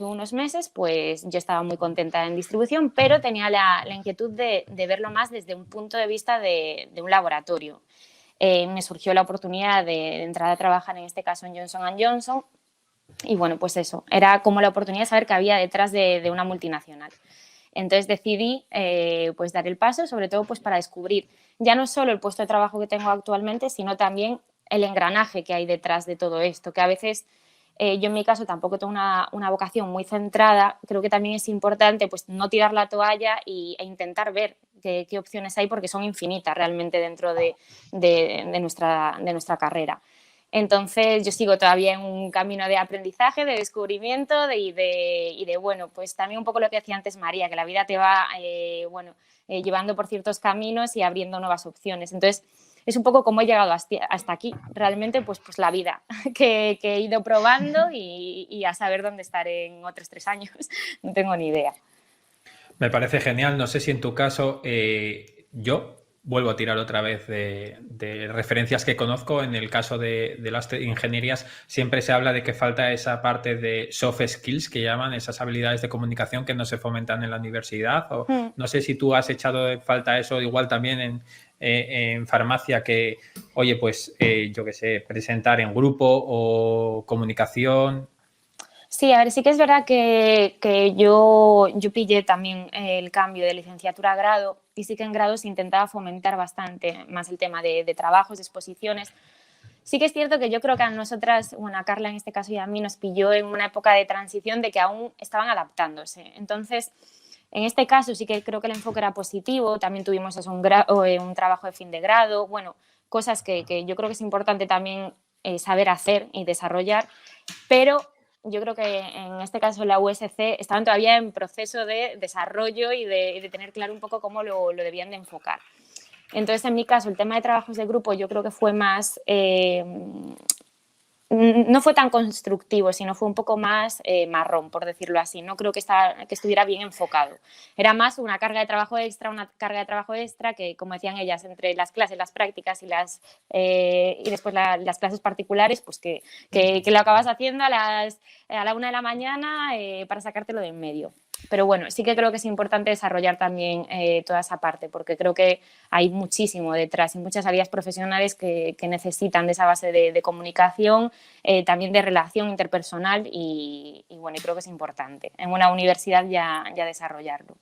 unos meses, pues yo estaba muy contenta en distribución, pero tenía la inquietud de verlo más desde un punto de vista de un laboratorio. Me surgió la oportunidad de entrar a trabajar, en este caso en Johnson & Johnson, y bueno, pues eso, era como la oportunidad de saber qué había detrás de una multinacional. Entonces decidí pues dar el paso, sobre todo pues para descubrir ya no solo el puesto de trabajo que tengo actualmente, sino también el engranaje que hay detrás de todo esto, que a veces yo en mi caso tampoco tengo una vocación muy centrada. Creo que también es importante pues no tirar la toalla e intentar ver qué opciones hay, porque son infinitas realmente dentro de nuestra carrera. Entonces yo sigo todavía en un camino de aprendizaje, de descubrimiento y de bueno, pues también un poco lo que decía antes María, que la vida te va llevando por ciertos caminos y abriendo nuevas opciones. Entonces es un poco como he llegado hasta aquí, realmente pues la vida que he ido probando y a saber dónde estaré en otros 3 años, no tengo ni idea. Me parece genial, no sé si en tu caso yo vuelvo a tirar otra vez de referencias que conozco. En el caso de las ingenierías siempre se habla de que falta esa parte de soft skills que llaman, esas habilidades de comunicación que no se fomentan en la universidad. No sé si tú has echado de falta eso igual también en farmacia, que, oye, pues yo qué sé, presentar en grupo o comunicación. Sí, a ver, sí que es verdad que yo pillé también el cambio de licenciatura a grado, y sí que en grado se intentaba fomentar bastante más el tema de trabajos, de exposiciones. Sí que es cierto que yo creo que a nosotras, bueno, a Carla en este caso y a mí, nos pilló en una época de transición de que aún estaban adaptándose. Entonces, en este caso sí que creo que el enfoque era positivo. También tuvimos eso, un trabajo de fin de grado, bueno, cosas que yo creo que es importante también saber hacer y desarrollar, pero yo creo que en este caso la USC estaban todavía en proceso de desarrollo y de tener claro un poco cómo lo debían de enfocar. Entonces, en mi caso, el tema de trabajos de grupo yo creo que fue más, no fue tan constructivo, sino fue un poco más marrón, por decirlo así. No creo que estuviera bien enfocado. Era más una carga de trabajo extra que, como decían ellas, entre las clases, las prácticas y después las clases particulares, pues que lo acabas haciendo a la 1 de la mañana para sacártelo de en medio. Pero bueno, sí que creo que es importante desarrollar también toda esa parte, porque creo que hay muchísimo detrás y muchas habilidades profesionales que necesitan de esa base de comunicación, también de relación interpersonal y bueno, y creo que es importante en una universidad ya desarrollarlo.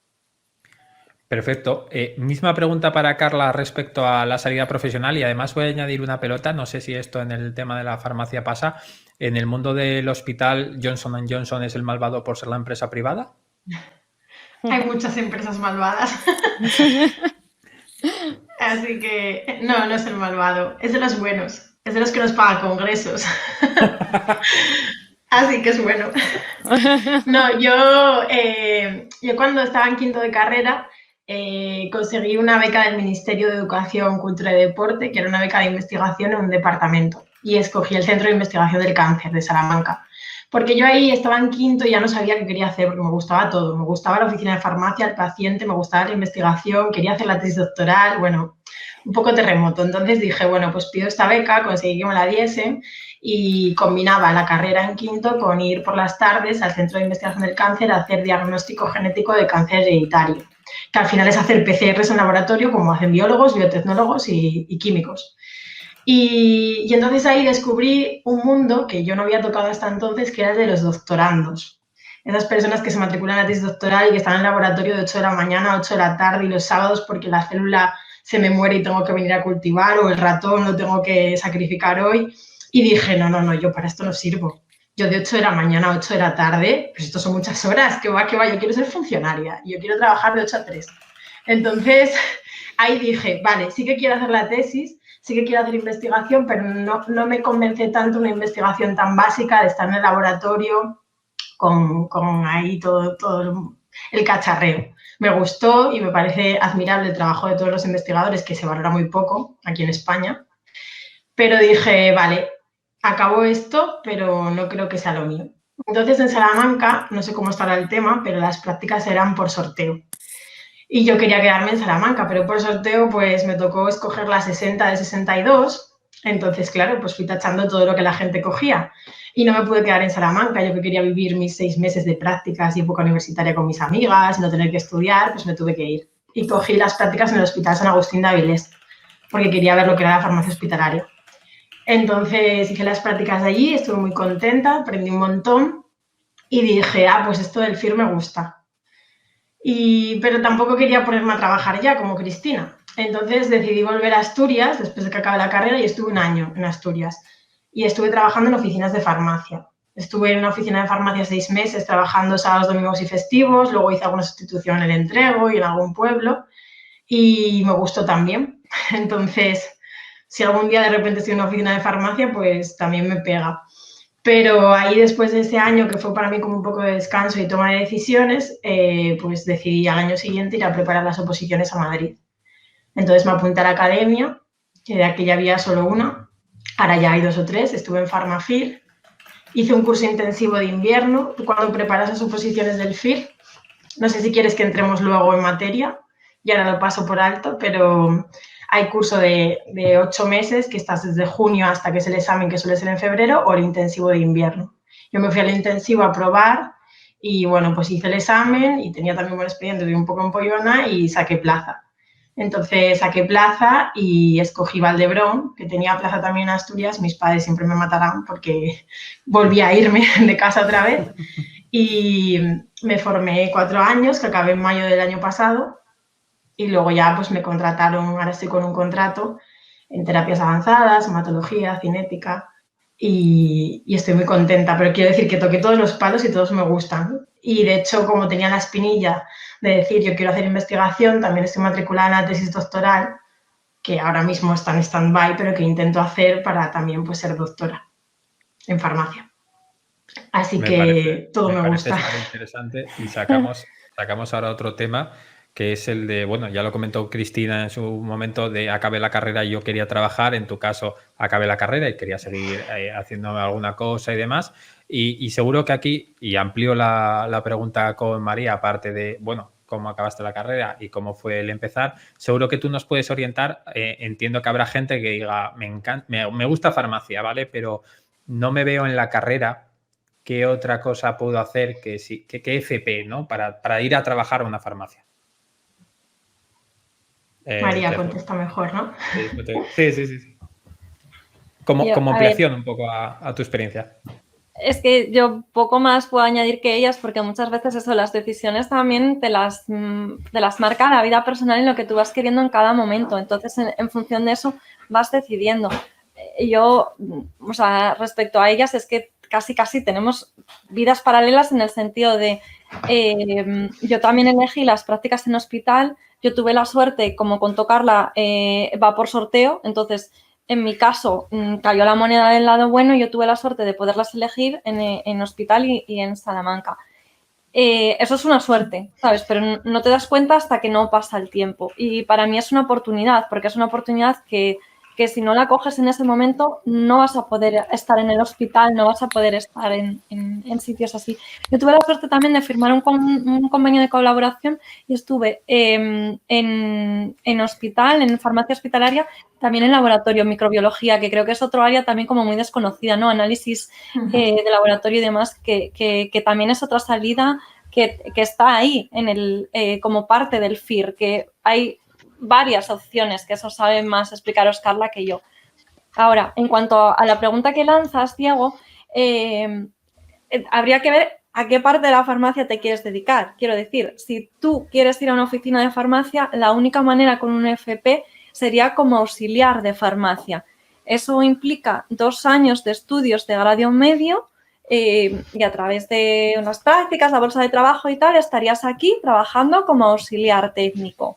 Perfecto. Misma pregunta para Carla respecto a la salida profesional, y además voy a añadir una pelota, no sé si esto en el tema de la farmacia pasa. ¿En el mundo del hospital Johnson & Johnson es el malvado por ser la empresa privada? Hay muchas empresas malvadas. Así que no es el malvado, es de los buenos, es de los que nos pagan congresos. Así que es bueno. No, yo cuando estaba en quinto de carrera conseguí una beca del Ministerio de Educación, Cultura y Deporte, que era una beca de investigación en un departamento, y escogí el Centro de Investigación del Cáncer de Salamanca. Porque yo ahí estaba en quinto y ya no sabía qué quería hacer, porque me gustaba todo. Me gustaba la oficina de farmacia, el paciente, me gustaba la investigación, quería hacer la tesis doctoral, bueno, un poco terremoto. Entonces dije, bueno, pues pido esta beca, conseguí que me la diesen y combinaba la carrera en quinto con ir por las tardes al Centro de Investigación del Cáncer a hacer diagnóstico genético de cáncer hereditario, que al final es hacer PCRs en laboratorio como hacen biólogos, biotecnólogos y químicos. Y entonces ahí descubrí un mundo que yo no había tocado hasta entonces, que era el de los doctorandos. Esas personas que se matriculan en la tesis doctoral y que están en el laboratorio de 8 de la mañana a 8 de la tarde y los sábados porque la célula se me muere y tengo que venir a cultivar o el ratón lo tengo que sacrificar hoy. Y dije, no, yo para esto no sirvo. Yo de 8 de la mañana a 8 de la tarde, pues esto son muchas horas, que va, yo quiero ser funcionaria, yo quiero trabajar de 8 a 3. Entonces ahí dije, vale, sí que quiero hacer la tesis, sí que quiero hacer investigación, pero no me convence tanto una investigación tan básica de estar en el laboratorio con ahí todo el cacharreo. Me gustó y me parece admirable el trabajo de todos los investigadores, que se valora muy poco aquí en España, pero dije, vale, acabo esto, pero no creo que sea lo mío. Entonces en Salamanca, no sé cómo estará el tema, pero las prácticas eran por sorteo. Y yo quería quedarme en Salamanca, pero por sorteo pues me tocó escoger la 60 de 62. Entonces, claro, pues fui tachando todo lo que la gente cogía. Y no me pude quedar en Salamanca. Yo que quería vivir mis 6 meses de prácticas y época universitaria con mis amigas, no tener que estudiar, pues me tuve que ir. Y cogí las prácticas en el Hospital San Agustín de Avilés, porque quería ver lo que era la farmacia hospitalaria. Entonces hice las prácticas de allí, estuve muy contenta, aprendí un montón y dije, pues esto del FIR me gusta. Pero tampoco quería ponerme a trabajar ya como Cristina. Entonces decidí volver a Asturias después de que acabé la carrera y estuve un año en Asturias. Y estuve trabajando en oficinas de farmacia. Estuve en una oficina de farmacia 6 meses trabajando sábados, domingos y festivos. Luego hice alguna sustitución en el Entrego y en algún pueblo. Y me gustó también. Entonces, si algún día de repente estoy en una oficina de farmacia, pues también me pega. Pero ahí después de ese año, que fue para mí como un poco de descanso y toma de decisiones, pues decidí al año siguiente ir a preparar las oposiciones a Madrid. Entonces me apunté a la academia, que de aquella había solo una, ahora ya hay 2 o 3, estuve en Farmafir, hice un curso intensivo de invierno. Cuando preparas las oposiciones del FIR, no sé si quieres que entremos luego en materia, y ahora lo paso por alto, pero hay curso de 8 meses que estás desde junio hasta que es el examen, que suele ser en febrero, o el intensivo de invierno. Yo me fui al intensivo a probar y, bueno, pues hice el examen y tenía también buen expediente, de un poco empollona y saqué plaza. Entonces saqué plaza y escogí Valdebrón, que tenía plaza también en Asturias. Mis padres siempre me matarán porque volví a irme de casa otra vez. Y me formé 4 años, que acabé en mayo del año pasado. Y luego ya pues me contrataron, ahora estoy con un contrato en terapias avanzadas, hematología, cinética y estoy muy contenta. Pero quiero decir que toqué todos los palos y todos me gustan. Y de hecho, como tenía la espinilla de decir yo quiero hacer investigación, también estoy matriculada en la tesis doctoral, que ahora mismo está en stand-by, pero que intento hacer para también pues ser doctora en farmacia. Así que todo me gusta. Me parece interesante y sacamos ahora otro tema, que es el de, bueno, ya lo comentó Cristina en su momento, de acabé la carrera y yo quería trabajar. En tu caso, acabé la carrera y quería seguir haciendo alguna cosa y demás. Y seguro que aquí, y amplío la pregunta con María, aparte de, bueno, cómo acabaste la carrera y cómo fue el empezar, seguro que tú nos puedes orientar. Entiendo que habrá gente que diga, me gusta farmacia, ¿vale? Pero no me veo en la carrera. ¿Qué otra cosa puedo hacer que FP, ¿no? Para ir a trabajar a una farmacia? María contesta mejor, ¿no? Sí. Como ampliación un poco a tu experiencia. Es que yo poco más puedo añadir que ellas, porque muchas veces eso, las decisiones también te las marca la vida personal en lo que tú vas queriendo en cada momento. Entonces, en función de eso, vas decidiendo. Yo, o sea, respecto a ellas, es que casi tenemos vidas paralelas en el sentido de yo también elegí las prácticas en hospital. Yo tuve la suerte, como contó Carla, va por sorteo, entonces en mi caso cayó la moneda del lado bueno y yo tuve la suerte de poderlas elegir en hospital y en Salamanca. Eso es una suerte, ¿sabes? Pero no te das cuenta hasta que no pasa el tiempo. Y para mí es una oportunidad, porque es una oportunidad que que si no la coges en ese momento no vas a poder estar en el hospital, no vas a poder estar en sitios así. Yo tuve la suerte también de firmar un convenio de colaboración y estuve en hospital, en farmacia hospitalaria, también en laboratorio, microbiología, que creo que es otro área también como muy desconocida, ¿no? Análisis de laboratorio y demás, que también es otra salida que está ahí como parte del FIR, que hay varias opciones, que eso sabe más explicaros Carla que yo. Ahora, en cuanto a la pregunta que lanzas, Diego, habría que ver a qué parte de la farmacia te quieres dedicar. Quiero decir, si tú quieres ir a una oficina de farmacia, la única manera con un FP sería como auxiliar de farmacia. Eso implica 2 años de estudios de grado medio y a través de unas prácticas, la bolsa de trabajo y tal, estarías aquí trabajando como auxiliar técnico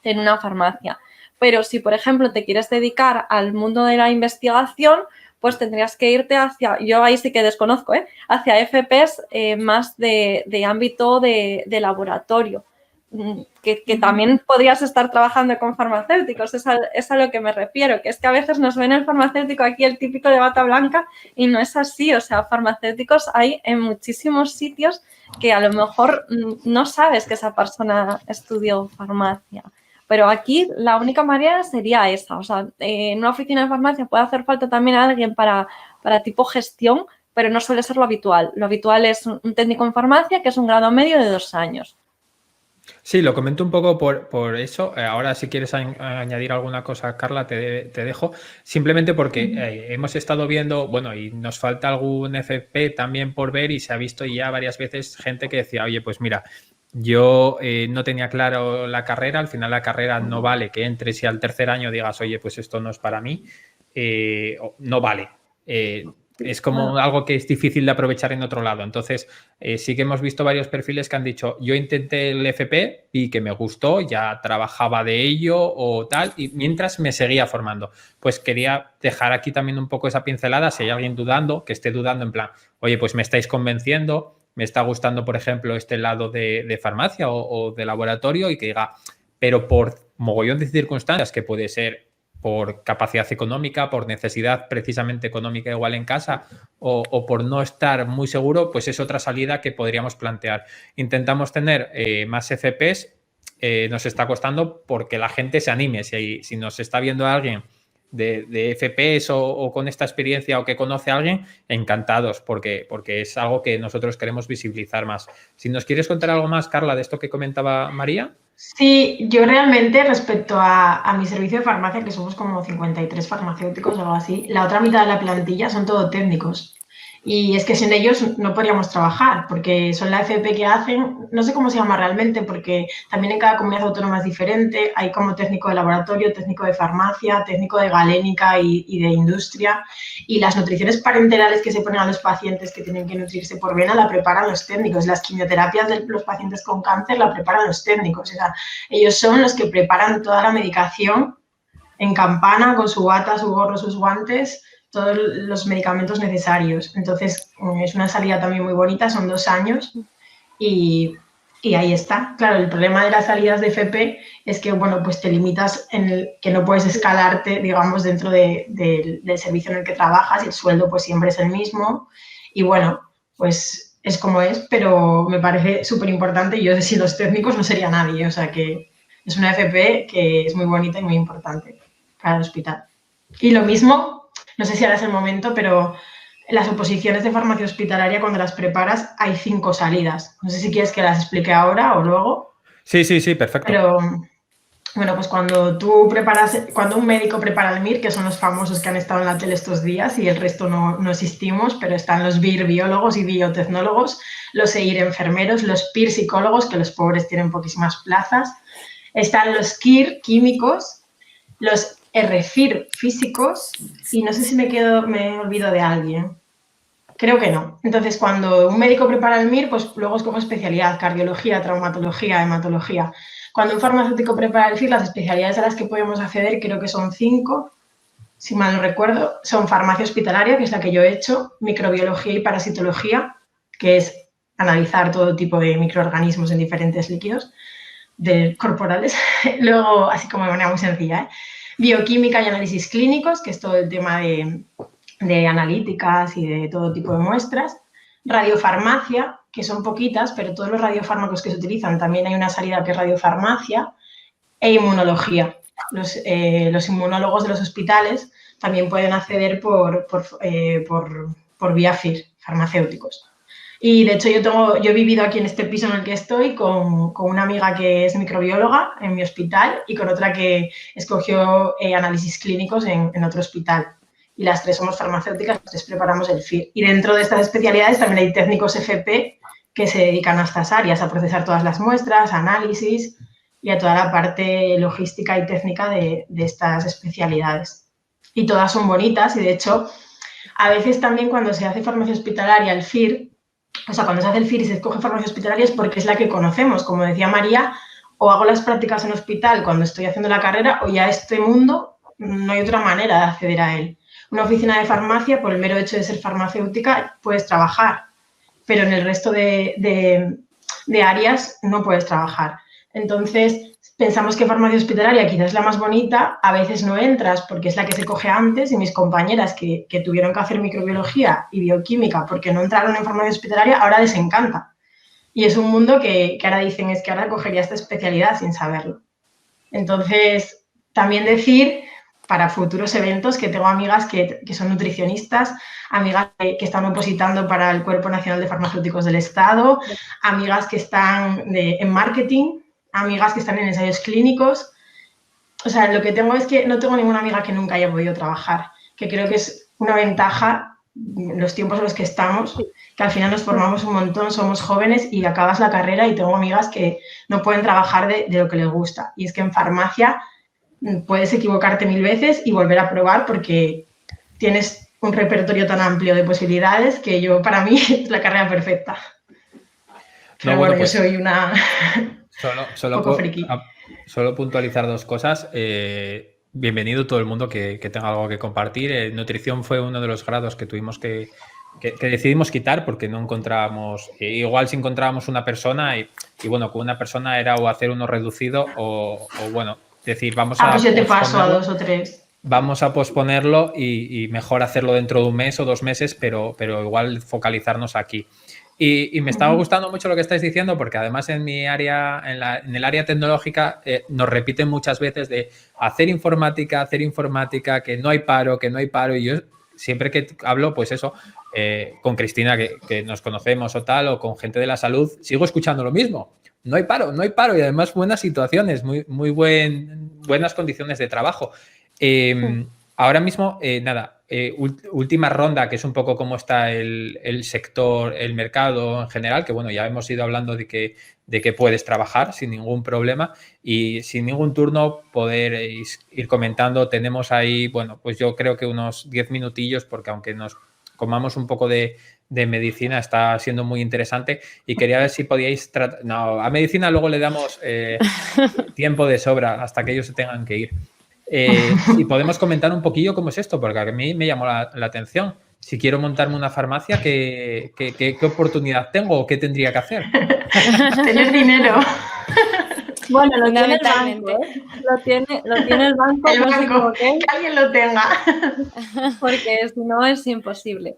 en una farmacia. Pero si, por ejemplo, te quieres dedicar al mundo de la investigación, pues tendrías que irte hacia, yo ahí sí que desconozco, hacia FPs más de ámbito de laboratorio, que también podrías estar trabajando con farmacéuticos, es a lo que me refiero, que es que a veces nos ven el farmacéutico aquí el típico de bata blanca y no es así, o sea, farmacéuticos hay en muchísimos sitios que a lo mejor no sabes que esa persona estudió farmacia. Pero aquí la única manera sería esa. O sea, en una oficina de farmacia puede hacer falta también a alguien para tipo gestión, pero no suele ser lo habitual. Lo habitual es un técnico en farmacia, que es un grado medio de 2 años. Sí, lo comento un poco por eso. Ahora, si quieres añadir alguna cosa, Carla, te dejo. Simplemente porque hemos estado viendo, bueno, y nos falta algún FP también por ver y se ha visto ya varias veces gente que decía, oye, pues mira, yo no tenía claro la carrera, al final la carrera no vale que entres y al tercer año digas, oye, pues esto no es para mí, no vale. Es como algo que es difícil de aprovechar en otro lado. Entonces, sí que hemos visto varios perfiles que han dicho, yo intenté el FP y que me gustó, ya trabajaba de ello o tal, y mientras me seguía formando. Pues quería dejar aquí también un poco esa pincelada, si hay alguien dudando, que esté dudando en plan, oye, pues me estáis convenciendo, me está gustando, por ejemplo, este lado de farmacia o de laboratorio y que diga, pero por mogollón de circunstancias que puede ser por capacidad económica, por necesidad precisamente económica igual en casa o por no estar muy seguro, pues es otra salida que podríamos plantear. Intentamos tener más FPs, nos está costando porque la gente se anime. Si nos está viendo alguien de FPs o con esta experiencia o que conoce a alguien, encantados porque es algo que nosotros queremos visibilizar más. Si nos quieres contar algo más, Carla, de esto que comentaba María. Sí, yo realmente respecto a mi servicio de farmacia, que somos como 53 farmacéuticos o algo así, la otra mitad de la plantilla son todos técnicos. Y es que sin ellos no podríamos trabajar, porque son la FP que hacen, no sé cómo se llama realmente, porque también en cada comunidad autónoma es diferente, hay como técnico de laboratorio, técnico de farmacia, técnico de galénica y de industria, y las nutriciones parenterales que se ponen a los pacientes que tienen que nutrirse por vena la preparan los técnicos, las quimioterapias de los pacientes con cáncer la preparan los técnicos, o sea, ellos son los que preparan toda la medicación en campana, con su bata, su gorro, sus guantes, todos los medicamentos necesarios. Entonces, es una salida también muy bonita, son 2 años y ahí está. Claro, el problema de las salidas de FP es que, bueno, pues te limitas en que no puedes escalarte, digamos, dentro del servicio en el que trabajas y el sueldo pues siempre es el mismo. Y bueno, pues es como es, pero me parece súper importante y yo sin los técnicos no sería nadie. O sea que es una FP que es muy bonita y muy importante para el hospital. Y lo mismo, no sé si ahora es el momento, pero las oposiciones de farmacia hospitalaria, cuando las preparas, hay 5 salidas. No sé si quieres que las explique ahora o luego. Sí, perfecto. Pero, bueno, pues cuando un médico prepara el MIR, que son los famosos que han estado en la tele estos días y el resto no existimos, pero están los BIR biólogos y biotecnólogos, los EIR enfermeros, los PIR psicólogos, que los pobres tienen poquísimas plazas, están los KIR químicos, los RFIR físicos y no sé si me olvido de alguien. Creo que no. Entonces, cuando un médico prepara el MIR, pues luego es como especialidad, cardiología, traumatología, hematología. Cuando un farmacéutico prepara el FIR, las especialidades a las que podemos acceder, creo que son 5, si mal no recuerdo, son farmacia hospitalaria, que es la que yo he hecho, microbiología y parasitología, que es analizar todo tipo de microorganismos en diferentes líquidos corporales. Luego, así como de manera muy sencilla, bioquímica y análisis clínicos, que es todo el tema de analíticas y de todo tipo de muestras, radiofarmacia, que son poquitas, pero todos los radiofármacos que se utilizan, también hay una salida que es radiofarmacia, e inmunología. Los inmunólogos de los hospitales también pueden acceder por vía FIR, farmacéuticos. Y de hecho yo he vivido aquí en este piso en el que estoy con una amiga que es microbióloga en mi hospital y con otra que escogió análisis clínicos en otro hospital. Y las tres somos farmacéuticas, las tres preparamos el FIR. Y dentro de estas especialidades también hay técnicos FP que se dedican a estas áreas, a procesar todas las muestras, análisis y a toda la parte logística y técnica de estas especialidades. Y todas son bonitas y, de hecho, a veces también cuando se hace farmacia hospitalaria, el FIR, o sea, cuando se hace el FIR y se escoge farmacia hospitalaria es porque es la que conocemos. Como decía María, o hago las prácticas en hospital cuando estoy haciendo la carrera o ya este mundo no hay otra manera de acceder a él. Una oficina de farmacia, por el mero hecho de ser farmacéutica, puedes trabajar, pero en el resto de áreas no puedes trabajar. Entonces, pensamos que farmacia hospitalaria quizás es la más bonita, a veces no entras porque es la que se coge antes y mis compañeras que tuvieron que hacer microbiología y bioquímica porque no entraron en farmacia hospitalaria, ahora les encanta. Y es un mundo que ahora dicen, es que ahora cogería esta especialidad sin saberlo. Entonces, también decir, para futuros eventos, que tengo amigas que son nutricionistas, amigas que están opositando para el Cuerpo Nacional de Farmacéuticos del Estado, amigas que están en marketing, amigas que están en ensayos clínicos. O sea, lo que tengo es que no tengo ninguna amiga que nunca haya podido trabajar, que creo que es una ventaja en los tiempos en los que estamos, que al final nos formamos un montón, somos jóvenes y acabas la carrera y tengo amigas que no pueden trabajar de lo que les gusta. Y es que en farmacia puedes equivocarte 1000 veces y volver a probar porque tienes un repertorio tan amplio de posibilidades que para mí es la carrera perfecta. Pero bueno, pues, yo soy una poco friki. Solo puntualizar 2 cosas. Bienvenido todo el mundo que tenga algo que compartir. Nutrición fue uno de los grados que tuvimos que decidimos quitar porque no encontrábamos, igual si encontrábamos una persona y bueno, con una persona era o hacer uno reducido o bueno, decir, vamos a pues yo te paso a 2 o 3. Vamos a posponerlo y mejor hacerlo dentro de 1 mes o 2 meses, pero igual focalizarnos aquí. Y me estaba gustando mucho lo que estáis diciendo porque además en mi área, en el área tecnológica, nos repiten muchas veces de hacer informática, que no hay paro, y yo siempre que hablo, pues eso, con Cristina, que nos conocemos o tal, o con gente de la salud, sigo escuchando lo mismo. No hay paro, y además buenas situaciones, muy buenas condiciones de trabajo. Ahora mismo, última ronda, que es un poco cómo está el sector, el mercado en general, que bueno, ya hemos ido hablando de que puedes trabajar sin ningún problema y sin ningún turno poder ir comentando. Tenemos ahí, bueno, pues yo creo que unos 10 minutillos, porque aunque nos comamos un poco de medicina, está siendo muy interesante y quería ver si podíais tratar... No, a medicina luego le damos tiempo de sobra hasta que ellos se tengan que ir. Y podemos comentar un poquillo cómo es esto, porque a mí me llamó la atención. Si quiero montarme una farmacia, ¿qué oportunidad tengo o qué tendría que hacer? Tener dinero. Bueno, lo tiene el banco, ¿eh? Lo tiene el banco. El banco, que alguien lo tenga. Porque si no es imposible.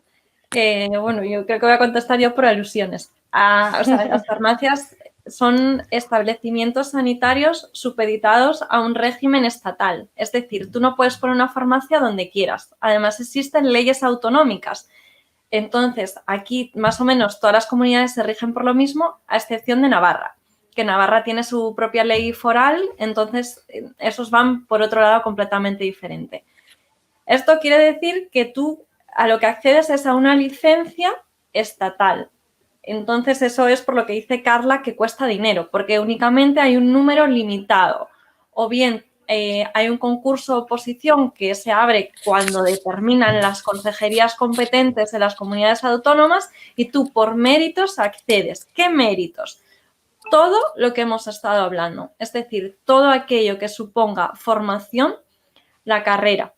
Bueno, yo creo que voy a contestar yo por alusiones. Las farmacias son establecimientos sanitarios supeditados a un régimen estatal. Es decir, tú no puedes poner una farmacia donde quieras. Además, existen leyes autonómicas. Entonces, aquí más o menos todas las comunidades se rigen por lo mismo, a excepción de Navarra, que Navarra tiene su propia ley foral, entonces esos van por otro lado completamente diferente. Esto quiere decir que tú a lo que accedes es a una licencia estatal. Entonces, eso es por lo que dice Carla que cuesta dinero, porque únicamente hay un número limitado. O bien hay un concurso de oposición que se abre cuando determinan las consejerías competentes de las comunidades autónomas y tú por méritos accedes. ¿Qué méritos? Todo lo que hemos estado hablando, es decir, todo aquello que suponga formación, la carrera,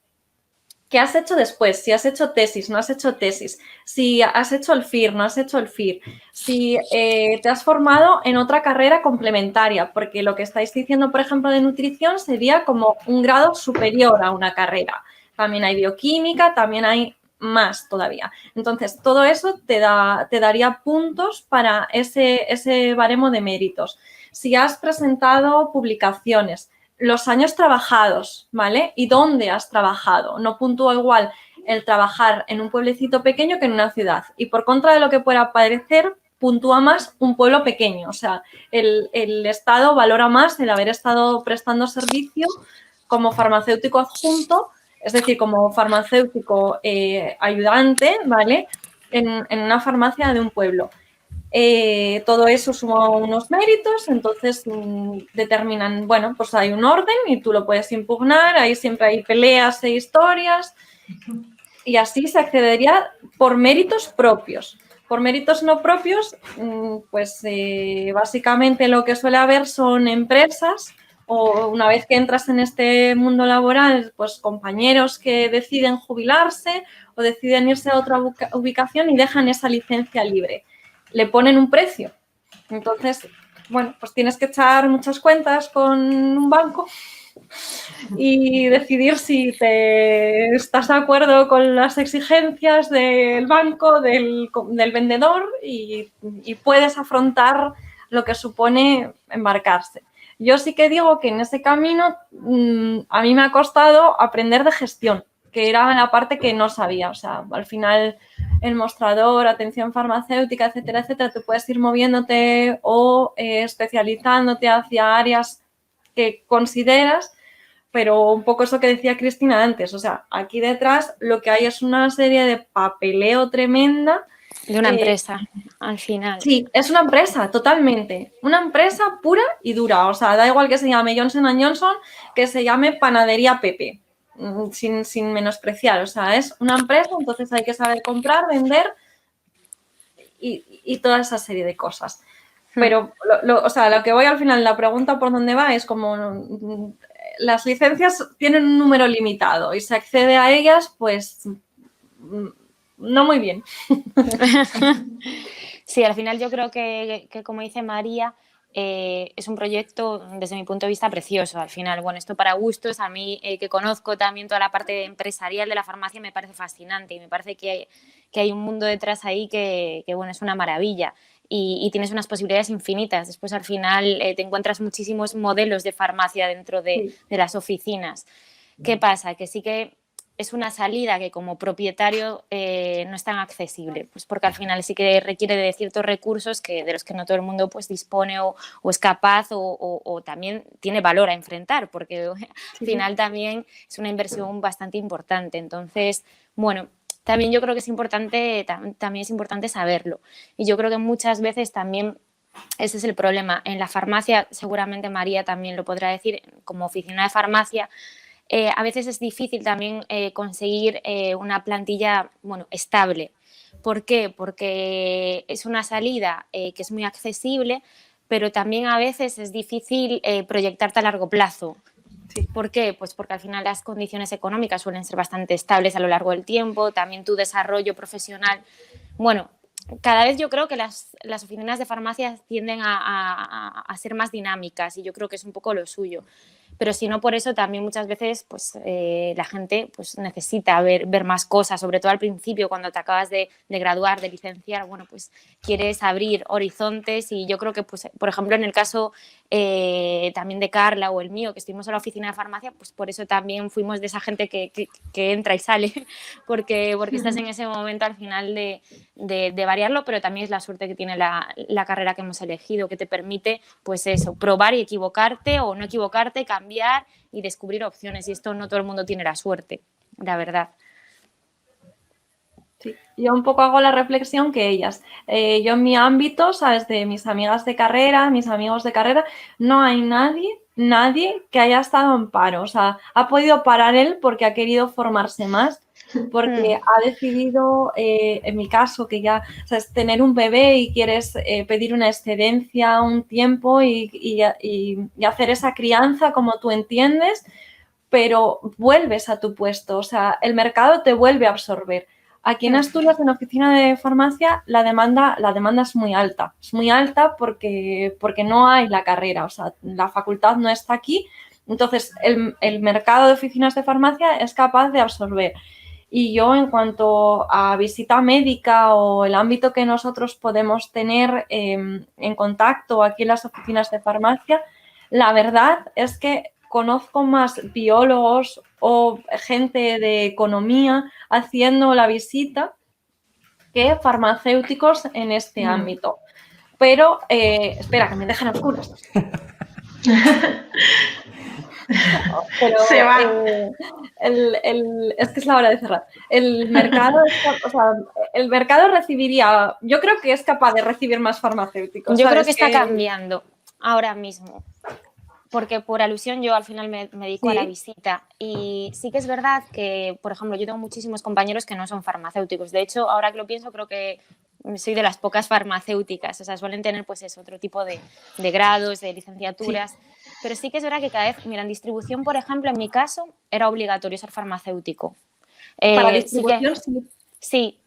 ¿qué has hecho después? Si has hecho tesis, no has hecho tesis, si has hecho el FIR, no has hecho el FIR, si te has formado en otra carrera complementaria, porque lo que estáis diciendo, por ejemplo, de nutrición sería como un grado superior a una carrera. También hay bioquímica, también hay más todavía. Entonces, todo eso te daría puntos para ese baremo de méritos. Si has presentado publicaciones, los años trabajados, ¿vale? ¿Y dónde has trabajado? No puntúa igual el trabajar en un pueblecito pequeño que en una ciudad. Y por contra de lo que pueda parecer, puntúa más un pueblo pequeño. O sea, el Estado valora más el haber estado prestando servicio como farmacéutico adjunto, es decir, como farmacéutico ayudante, ¿vale? En una farmacia de un pueblo. Todo eso suma unos méritos, entonces determinan, bueno, pues hay un orden y tú lo puedes impugnar, ahí siempre hay peleas e historias y así se accedería por méritos propios. Por méritos no propios, pues básicamente lo que suele haber son empresas o una vez que entras en este mundo laboral, pues compañeros que deciden jubilarse o deciden irse a otra ubicación y dejan esa licencia libre. Le ponen un precio. Entonces, bueno, pues tienes que echar muchas cuentas con un banco y decidir si estás de acuerdo con las exigencias del banco, del vendedor y puedes afrontar lo que supone embarcarse. Yo sí que digo que en ese camino a mí me ha costado aprender de gestión, que era la parte que no sabía. O sea, al final el mostrador, atención farmacéutica, etcétera, etcétera, tú puedes ir moviéndote o especializándote hacia áreas que consideras, pero un poco eso que decía Cristina antes. O sea, aquí detrás lo que hay es una serie de papeleo tremenda. De una empresa, al final. Sí, es una empresa, totalmente. Una empresa pura y dura. O sea, da igual que se llame Johnson & Johnson, que se llame Panadería Pepe, sin menospreciar. O sea, es una empresa, entonces hay que saber comprar, vender y toda esa serie de cosas. Pero, o sea, lo que voy al final, la pregunta por dónde va es como las licencias tienen un número limitado y se accede a ellas, pues no muy bien. Sí, al final yo creo que como dice María, es un proyecto, desde mi punto de vista, precioso. Al final, bueno, esto para gustos, a mí que conozco también toda la parte empresarial de la farmacia me parece fascinante y me parece que hay un mundo detrás ahí que bueno, es una maravilla y tienes unas posibilidades infinitas. Después, al final, te encuentras muchísimos modelos de farmacia dentro de las oficinas. ¿Qué pasa? Que sí que es una salida que como propietario no es tan accesible, pues porque al final sí que requiere de ciertos recursos de los que no todo el mundo pues dispone o es capaz o también tiene valor a enfrentar, porque al final también es una inversión bastante importante. Entonces, bueno, también yo creo que es importante, también es importante saberlo. Y yo creo que muchas veces también ese es el problema. En la farmacia, seguramente María también lo podrá decir, como oficina de farmacia, a veces es difícil también conseguir una plantilla estable. ¿Por qué? Porque es una salida que es muy accesible, pero también a veces es difícil proyectarte a largo plazo. Sí. ¿Por qué? Pues porque al final las condiciones económicas suelen ser bastante estables a lo largo del tiempo, también tu desarrollo profesional. Bueno, cada vez yo creo que las oficinas de farmacia tienden a ser más dinámicas y yo creo que es un poco lo suyo. Pero si no por eso también muchas veces pues, la gente pues, necesita ver más cosas, sobre todo al principio cuando te acabas de graduar, de licenciar, bueno, pues quieres abrir horizontes y yo creo que, pues, por ejemplo, en el caso también de Carla o el mío, que estuvimos en la oficina de farmacia, pues por eso también fuimos de esa gente que entra y sale, porque estás en ese momento al final de variarlo, pero también es la suerte que tiene la carrera que hemos elegido, que te permite, pues eso, probar y equivocarte o no equivocarte, cambiar y descubrir opciones. Y esto no todo el mundo tiene la suerte, la verdad. Sí, yo un poco hago la reflexión que ellas. Yo en mi ámbito, ¿sabes? De mis amigas de carrera, mis amigos de carrera, no hay nadie que haya estado en paro. O sea, ha podido parar él porque ha querido formarse más, porque ha decidido, en mi caso, que ya, ¿sabes? Tener un bebé y quieres pedir una excedencia un tiempo y hacer esa crianza como tú entiendes, pero vuelves a tu puesto, o sea, el mercado te vuelve a absorber. Aquí en Asturias, en oficina de farmacia, la demanda es muy alta porque no hay la carrera, o sea, la facultad no está aquí, entonces el mercado de oficinas de farmacia es capaz de absorber. Y yo, en cuanto a visita médica o el ámbito que nosotros podemos tener en contacto aquí en las oficinas de farmacia, la verdad es que conozco más biólogos o gente de economía haciendo la visita que farmacéuticos en este ámbito. Pero, espera, que me dejan oscuras. Pero, se va. Es que es la hora de cerrar. El mercado, el mercado recibiría, yo creo que es capaz de recibir más farmacéuticos. Yo creo que está cambiando ahora mismo. Porque por alusión yo al final me dedico a la visita y sí que es verdad que, por ejemplo, yo tengo muchísimos compañeros que no son farmacéuticos. De hecho, ahora que lo pienso, creo que soy de las pocas farmacéuticas. O sea, suelen tener pues eso, otro tipo de grados, de licenciaturas. Sí. Pero sí que es verdad que cada vez, mira, en distribución, por ejemplo, en mi caso, era obligatorio ser farmacéutico. ¿Para distribución? Sí.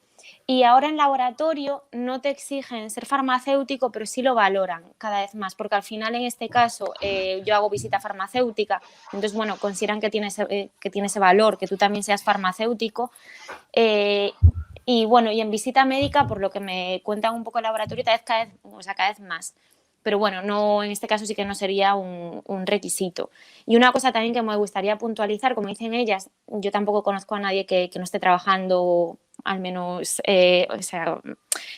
Y ahora en laboratorio no te exigen ser farmacéutico, pero sí lo valoran cada vez más, porque al final en este caso yo hago visita farmacéutica, entonces bueno, consideran que tiene ese valor, que tú también seas farmacéutico. Y bueno, y en visita médica, por lo que me cuentan un poco el laboratorio, cada vez más. Pero bueno, no, en este caso sí que no sería un requisito. Y una cosa también que me gustaría puntualizar, como dicen ellas, yo tampoco conozco a nadie que no esté trabajando, al menos, o sea,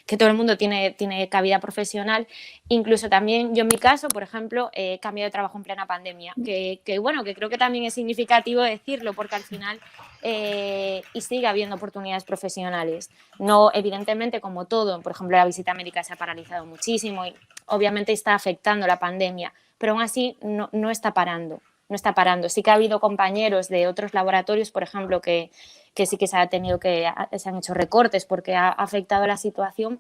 que todo el mundo tiene cabida profesional. Incluso también yo en mi caso, por ejemplo, he cambiado de trabajo en plena pandemia, que bueno, que creo que también es significativo decirlo, porque al final y sigue habiendo oportunidades profesionales. No, evidentemente, como todo, por ejemplo, la visita médica se ha paralizado muchísimo y obviamente está afectando la pandemia, pero aún así no está parando. No está parando. Sí que ha habido compañeros de otros laboratorios, por ejemplo, que sí que se han hecho recortes porque ha afectado la situación,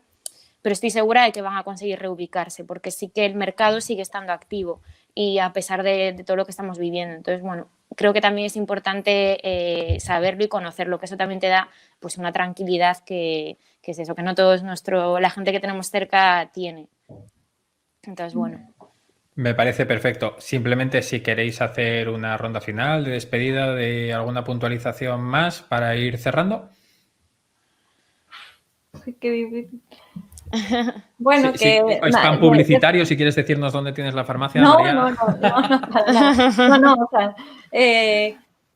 pero estoy segura de que van a conseguir reubicarse porque sí que el mercado sigue estando activo y a pesar de todo lo que estamos viviendo. Entonces, bueno, creo que también es importante saberlo y conocerlo, que eso también te da pues una tranquilidad que es eso, que no todos la gente que tenemos cerca tiene. Entonces, bueno. Me parece perfecto. Simplemente si queréis hacer una ronda final de despedida de alguna puntualización más para ir cerrando. Qué difícil. Bueno, sí, spam publicitario, si quieres decirnos dónde tienes la farmacia, María. No, o sea,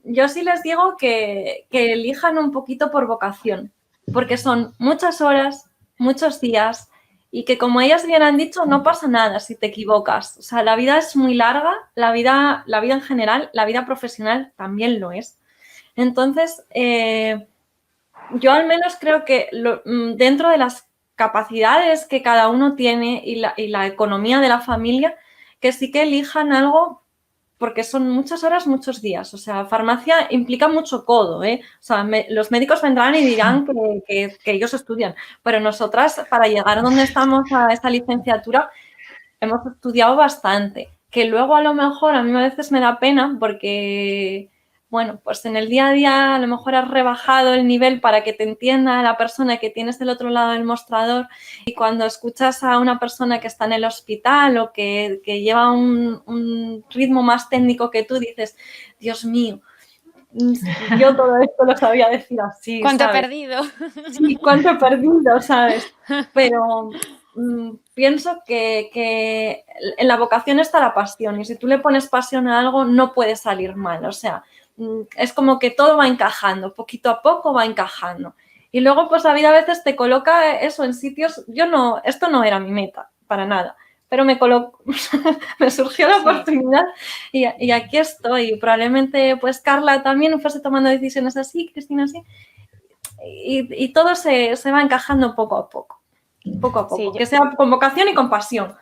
yo sí les digo que elijan un poquito por vocación, porque son muchas horas, muchos días, y que como ellas bien han dicho, no pasa nada si te equivocas. O sea, la vida es muy larga, la vida en general, la vida profesional también lo es. Entonces, yo al menos creo que dentro de las capacidades que cada uno tiene y la economía de la familia, que sí que elijan algo porque son muchas horas, muchos días. O sea, farmacia implica mucho codo, ¿eh? O sea, los médicos vendrán y dirán que ellos estudian, pero nosotras, para llegar a donde estamos a esta licenciatura, hemos estudiado bastante, que luego a lo mejor a mí a veces me da pena porque, bueno, pues en el día a día a lo mejor has rebajado el nivel para que te entienda la persona que tienes del otro lado del mostrador y cuando escuchas a una persona que está en el hospital o que lleva un ritmo más técnico que tú, dices, Dios mío, yo todo esto lo sabía decir así. ¿Cuánto ¿sabes? He perdido? Sí, cuánto he perdido, ¿sabes? Pero pienso que en la vocación está la pasión y si tú le pones pasión a algo no puede salir mal. O sea, es como que todo va encajando, poquito a poco va encajando. Y luego pues la vida a veces te coloca eso en sitios, esto no era mi meta, para nada. Pero me surgió la oportunidad y aquí estoy. Probablemente pues Carla también fuese tomando decisiones así, Cristina así. Y todo se va encajando poco a poco. Sí, que sea con vocación y con pasión.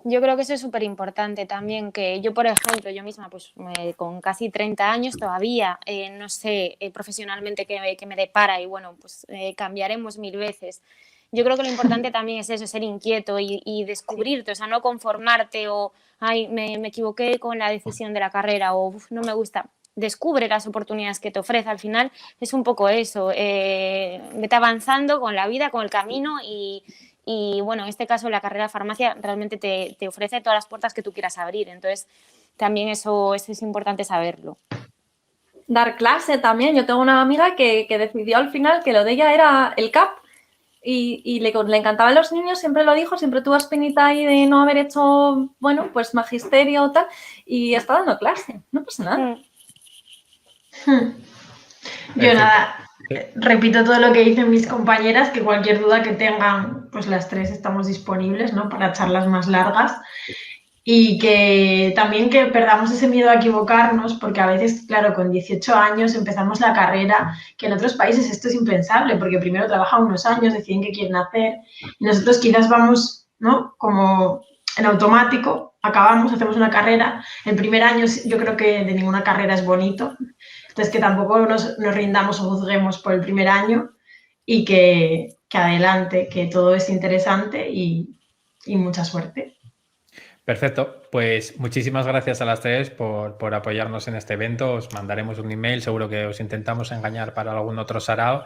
Yo creo que eso es súper importante también, que yo, por ejemplo, yo misma, pues con casi 30 años todavía, no sé profesionalmente qué me depara y bueno, pues cambiaremos 1000 veces. Yo creo que lo importante también es eso, ser inquieto y descubrirte, o sea, no conformarte o, ay, me equivoqué con la decisión de la carrera o no me gusta. descubre las oportunidades que te ofrece. Al final es un poco eso, vete avanzando con la vida, con el camino y bueno, en este caso la carrera de farmacia realmente te ofrece todas las puertas que tú quieras abrir. Entonces, también eso es importante saberlo. Dar clase también. Yo tengo una amiga que decidió al final que lo de ella era el CAP y le encantaban los niños, siempre lo dijo, siempre tuvo espinita ahí de no haber hecho, bueno, pues magisterio o tal, y está dando clase. No pasa nada. Yo nada, repito todo lo que dicen mis compañeras, que cualquier duda que tengan, pues las tres estamos disponibles, ¿no? Para charlas más largas. Y que también que perdamos ese miedo a equivocarnos, porque a veces, claro, con 18 años empezamos la carrera, que en otros países esto es impensable, porque primero trabajan unos años, deciden qué quieren hacer, y nosotros quizás vamos, ¿no? Como en automático, acabamos, hacemos una carrera. El primer año yo creo que de ninguna carrera es bonito, entonces que tampoco nos rindamos o juzguemos por el primer año y que adelante, que todo es interesante y mucha suerte. Perfecto, pues muchísimas gracias a las tres por apoyarnos en este evento. Os mandaremos un email, seguro que os intentamos engañar para algún otro sarao.